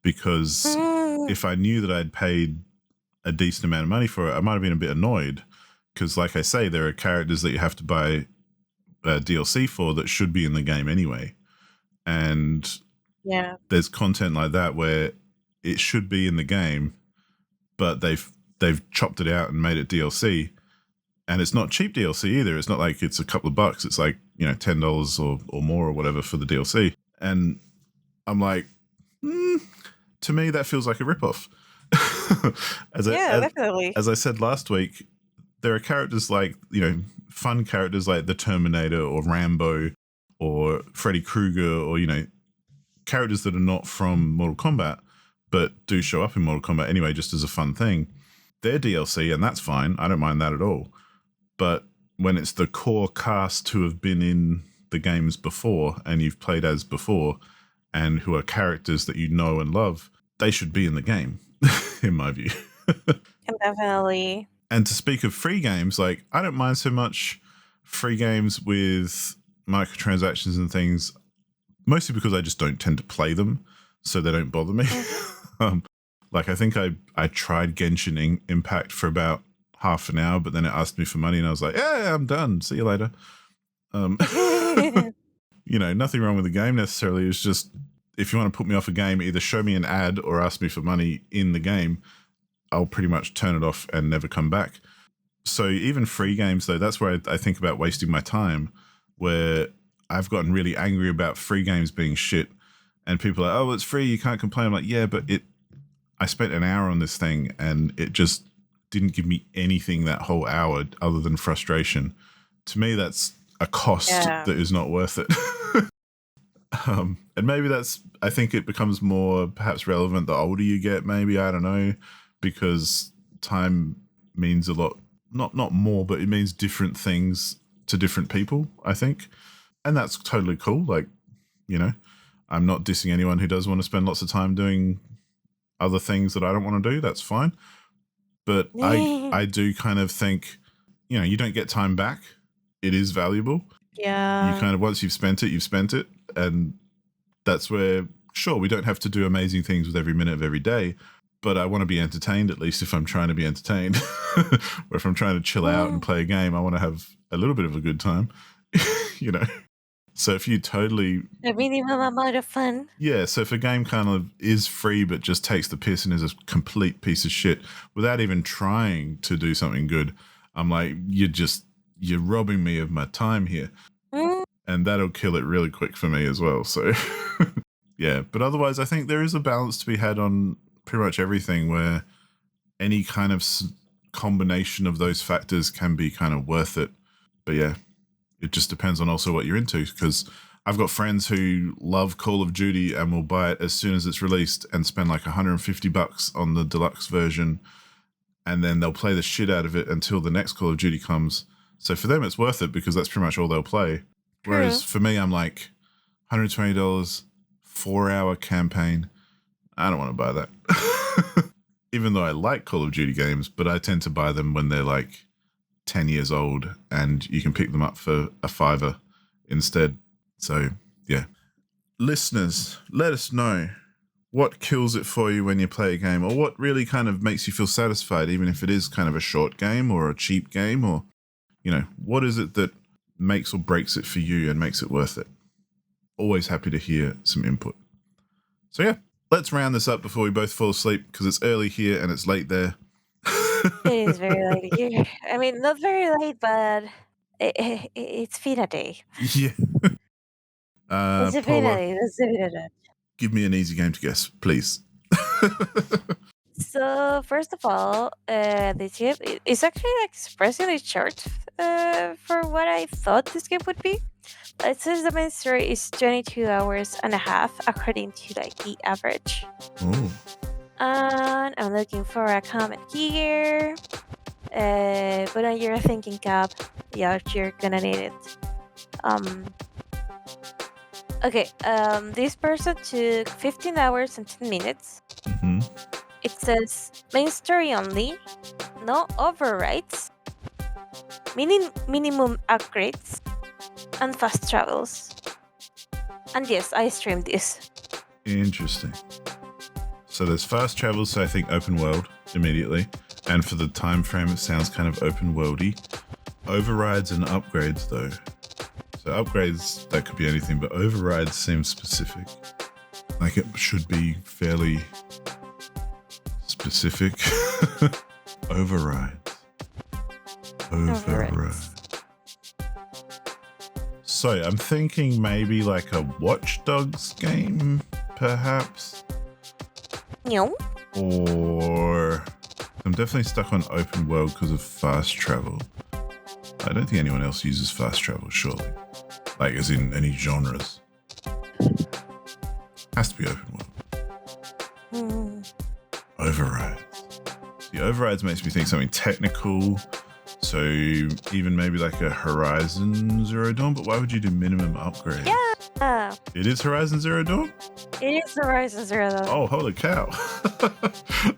because if I knew that I'd paid a decent amount of money for it, I might have been a bit annoyed, because, like I say, there are characters that you have to buy DLC for that should be in the game anyway. And Yeah. there's content like that where it should be in the game, but they've chopped it out and made it DLC. And it's not cheap DLC either. It's not like it's a couple of bucks. It's like, $10 or more or whatever for the DLC. And I'm like, to me, that feels like a ripoff. Definitely. As I said last week, there are characters like, fun characters like the Terminator or Rambo or Freddy Krueger or, characters that are not from Mortal Kombat, but do show up in Mortal Kombat anyway, just as a fun thing. They're DLC, and that's fine. I don't mind that at all. But when it's the core cast who have been in the games before and you've played as before and who are characters that you know and love, they should be in the game, in my view. Definitely. And to speak of free games, like, I don't mind so much free games with microtransactions and things, mostly because I just don't tend to play them, so they don't bother me. Like, I think I tried Genshin Impact for about half an hour, but then it asked me for money and I was like, yeah, I'm done. See you later. Nothing wrong with the game necessarily. It's just, if you want to put me off a game, either show me an ad or ask me for money in the game, I'll pretty much turn it off and never come back. So even free games, though, that's where I think about wasting my time, where I've gotten really angry about free games being shit. And people are like, oh, it's free, you can't complain. I'm like, yeah, but I spent an hour on this thing and it just didn't give me anything that whole hour other than frustration. To me, that's a cost that is not worth it. And maybe I think it becomes more perhaps relevant the older you get, maybe, I don't know, because time means a lot, not more, but it means different things to different people, I think. And that's totally cool. Like, I'm not dissing anyone who does want to spend lots of time doing other things that I don't want to do. That's fine. But I do kind of think, you don't get time back. It is valuable. Yeah. You kind of, once you've spent it, you've spent it. And that's where, sure, we don't have to do amazing things with every minute of every day, but I want to be entertained, at least if I'm trying to be entertained. Or if I'm trying to chill out and play a game, I want to have a little bit of a good time, So if you totally... the minimum amount of fun. Yeah, so if a game kind of is free but just takes the piss and is a complete piece of shit without even trying to do something good, I'm like, you're robbing me of my time here. And that'll kill it really quick for me as well. So, yeah. But otherwise, I think there is a balance to be had on pretty much everything, where any kind of combination of those factors can be kind of worth it. But yeah, it just depends on also what you're into, because I've got friends who love Call of Duty and will buy it as soon as it's released and spend like $150 on the deluxe version, and then they'll play the shit out of it until the next Call of Duty comes. So for them, it's worth it because that's pretty much all they'll play. Whereas for me, I'm like, $120, 4-hour campaign. I don't want to buy that. Even though I like Call of Duty games, but I tend to buy them when they're like 10 years old and you can pick them up for a $5 instead. So, yeah. Listeners, let us know what kills it for you when you play a game, or what really kind of makes you feel satisfied, even if it is kind of a short game or a cheap game, or, what is it that makes or breaks it for you and makes it worth it? Always happy to hear some input. So, yeah, let's round this up before we both fall asleep, because it's early here and it's late there. It is very late here. I mean, not very late, but it's Fina Day. Yeah. It's a Fina Day. Let's do it. Give me an easy game to guess, please. So, first of all, this game is actually like surprisingly short for what I thought this game would be. It says the main story is 22 hours and a half, according to like the average. Oh. And I'm looking for a comment here. But when you're thinking cap, yeah, you're gonna need it. Okay, this person took 15 hours and 10 minutes. Mm-hmm. It says main story only, no overrides, minimum upgrades, and fast travels. And yes, I streamed this. Interesting. So there's fast travel, so I think open world immediately. And for the time frame, it sounds kind of open worldy. Overrides and upgrades, though. So upgrades, that could be anything, but overrides seem specific. Like it should be fairly specific. Overrides. So I'm thinking maybe like a Watch Dogs game, perhaps. No. Or I'm definitely stuck on open world because of fast travel. I don't think anyone else uses fast travel, surely. Like as in any genres. Has to be open world. Overrides. The overrides makes me think something technical. So even maybe like a Horizon Zero Dawn, but why would you do minimum upgrades? Yeah. It is Horizon Zero Dawn? It is Horizon Zero Dawn. Oh, holy cow.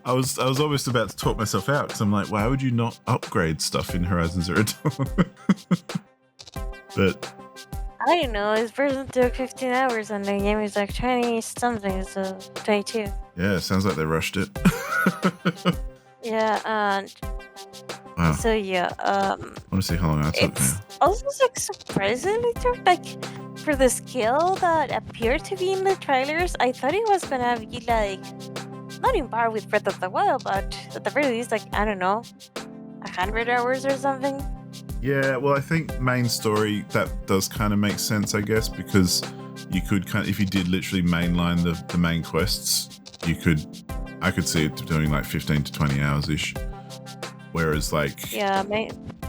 I was almost about to talk myself out because I'm like, why would you not upgrade stuff in Horizon Zero Dawn? But I don't know, this person took 15 hours and the game is like 20 something, so 22. yeah, it sounds like they rushed it. Yeah, and Wow. so yeah, I want to see how long I took it's now. also like surprisingly short. Like for the skill that appeared to be in the trailers, I thought it was gonna be like not in par with Breath of the Wild, but at the very least, like I don't know, 100 hours or something. Yeah, well, I think main story, that does kind of make sense, I guess, because you could kind of, if you did literally mainline the main quests, I could see it doing like 15 to 20 hours ish. Whereas like, Yeah,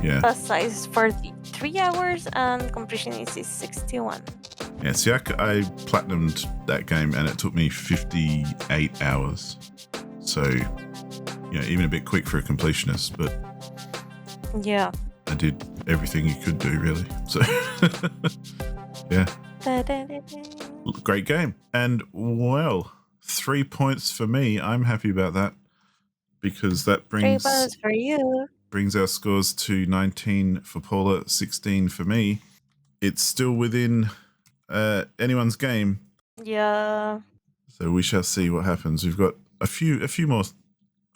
yeah, plus size is 43 hours and completion is 61. yeah. See, I platinumed that game and it took me 58 hours. So, you know, even a bit quick for a completionist, but Yeah. I did everything you could do, really. So, yeah. Great game. And, well, 3 points for me. I'm happy about that because that 3 brings points for you. our scores to 19 for Paula, 16 for me. It's still within anyone's game. Yeah. So we shall see what happens. We've got a few more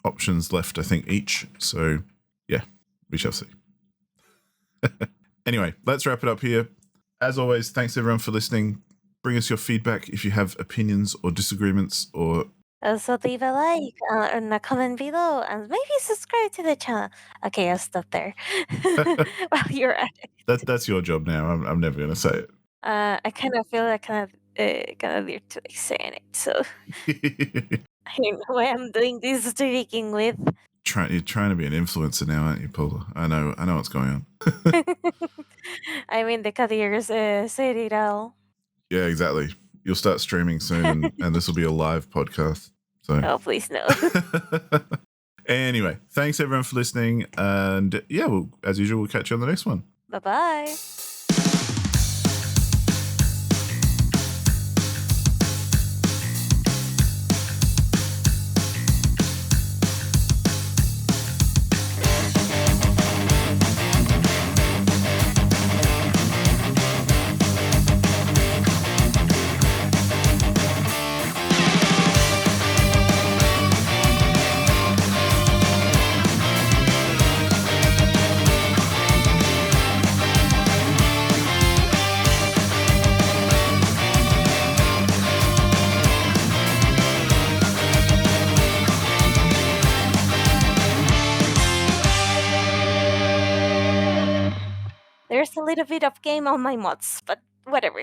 options left, I think, each. So, yeah, we shall see. Anyway, let's wrap it up here. As always, thanks everyone for listening. Bring us your feedback if you have opinions or disagreements or... Also, leave a like and a comment below and maybe subscribe to the channel. Okay, I'll stop there. While you're at it. That's your job now. I'm never going to say it. I kind of feel like kind of weird to like saying it, so I don't know why I'm doing this to begin with. You're trying to be an influencer now, aren't you, Paula? I know what's going on. I mean, the careers said it all. Yeah, exactly. You'll start streaming soon, and this will be a live podcast. So, oh, please no. Anyway, thanks everyone for listening, and yeah, as usual, we'll catch you on the next one. Bye-bye. There's a little bit of game on my mods, but whatever.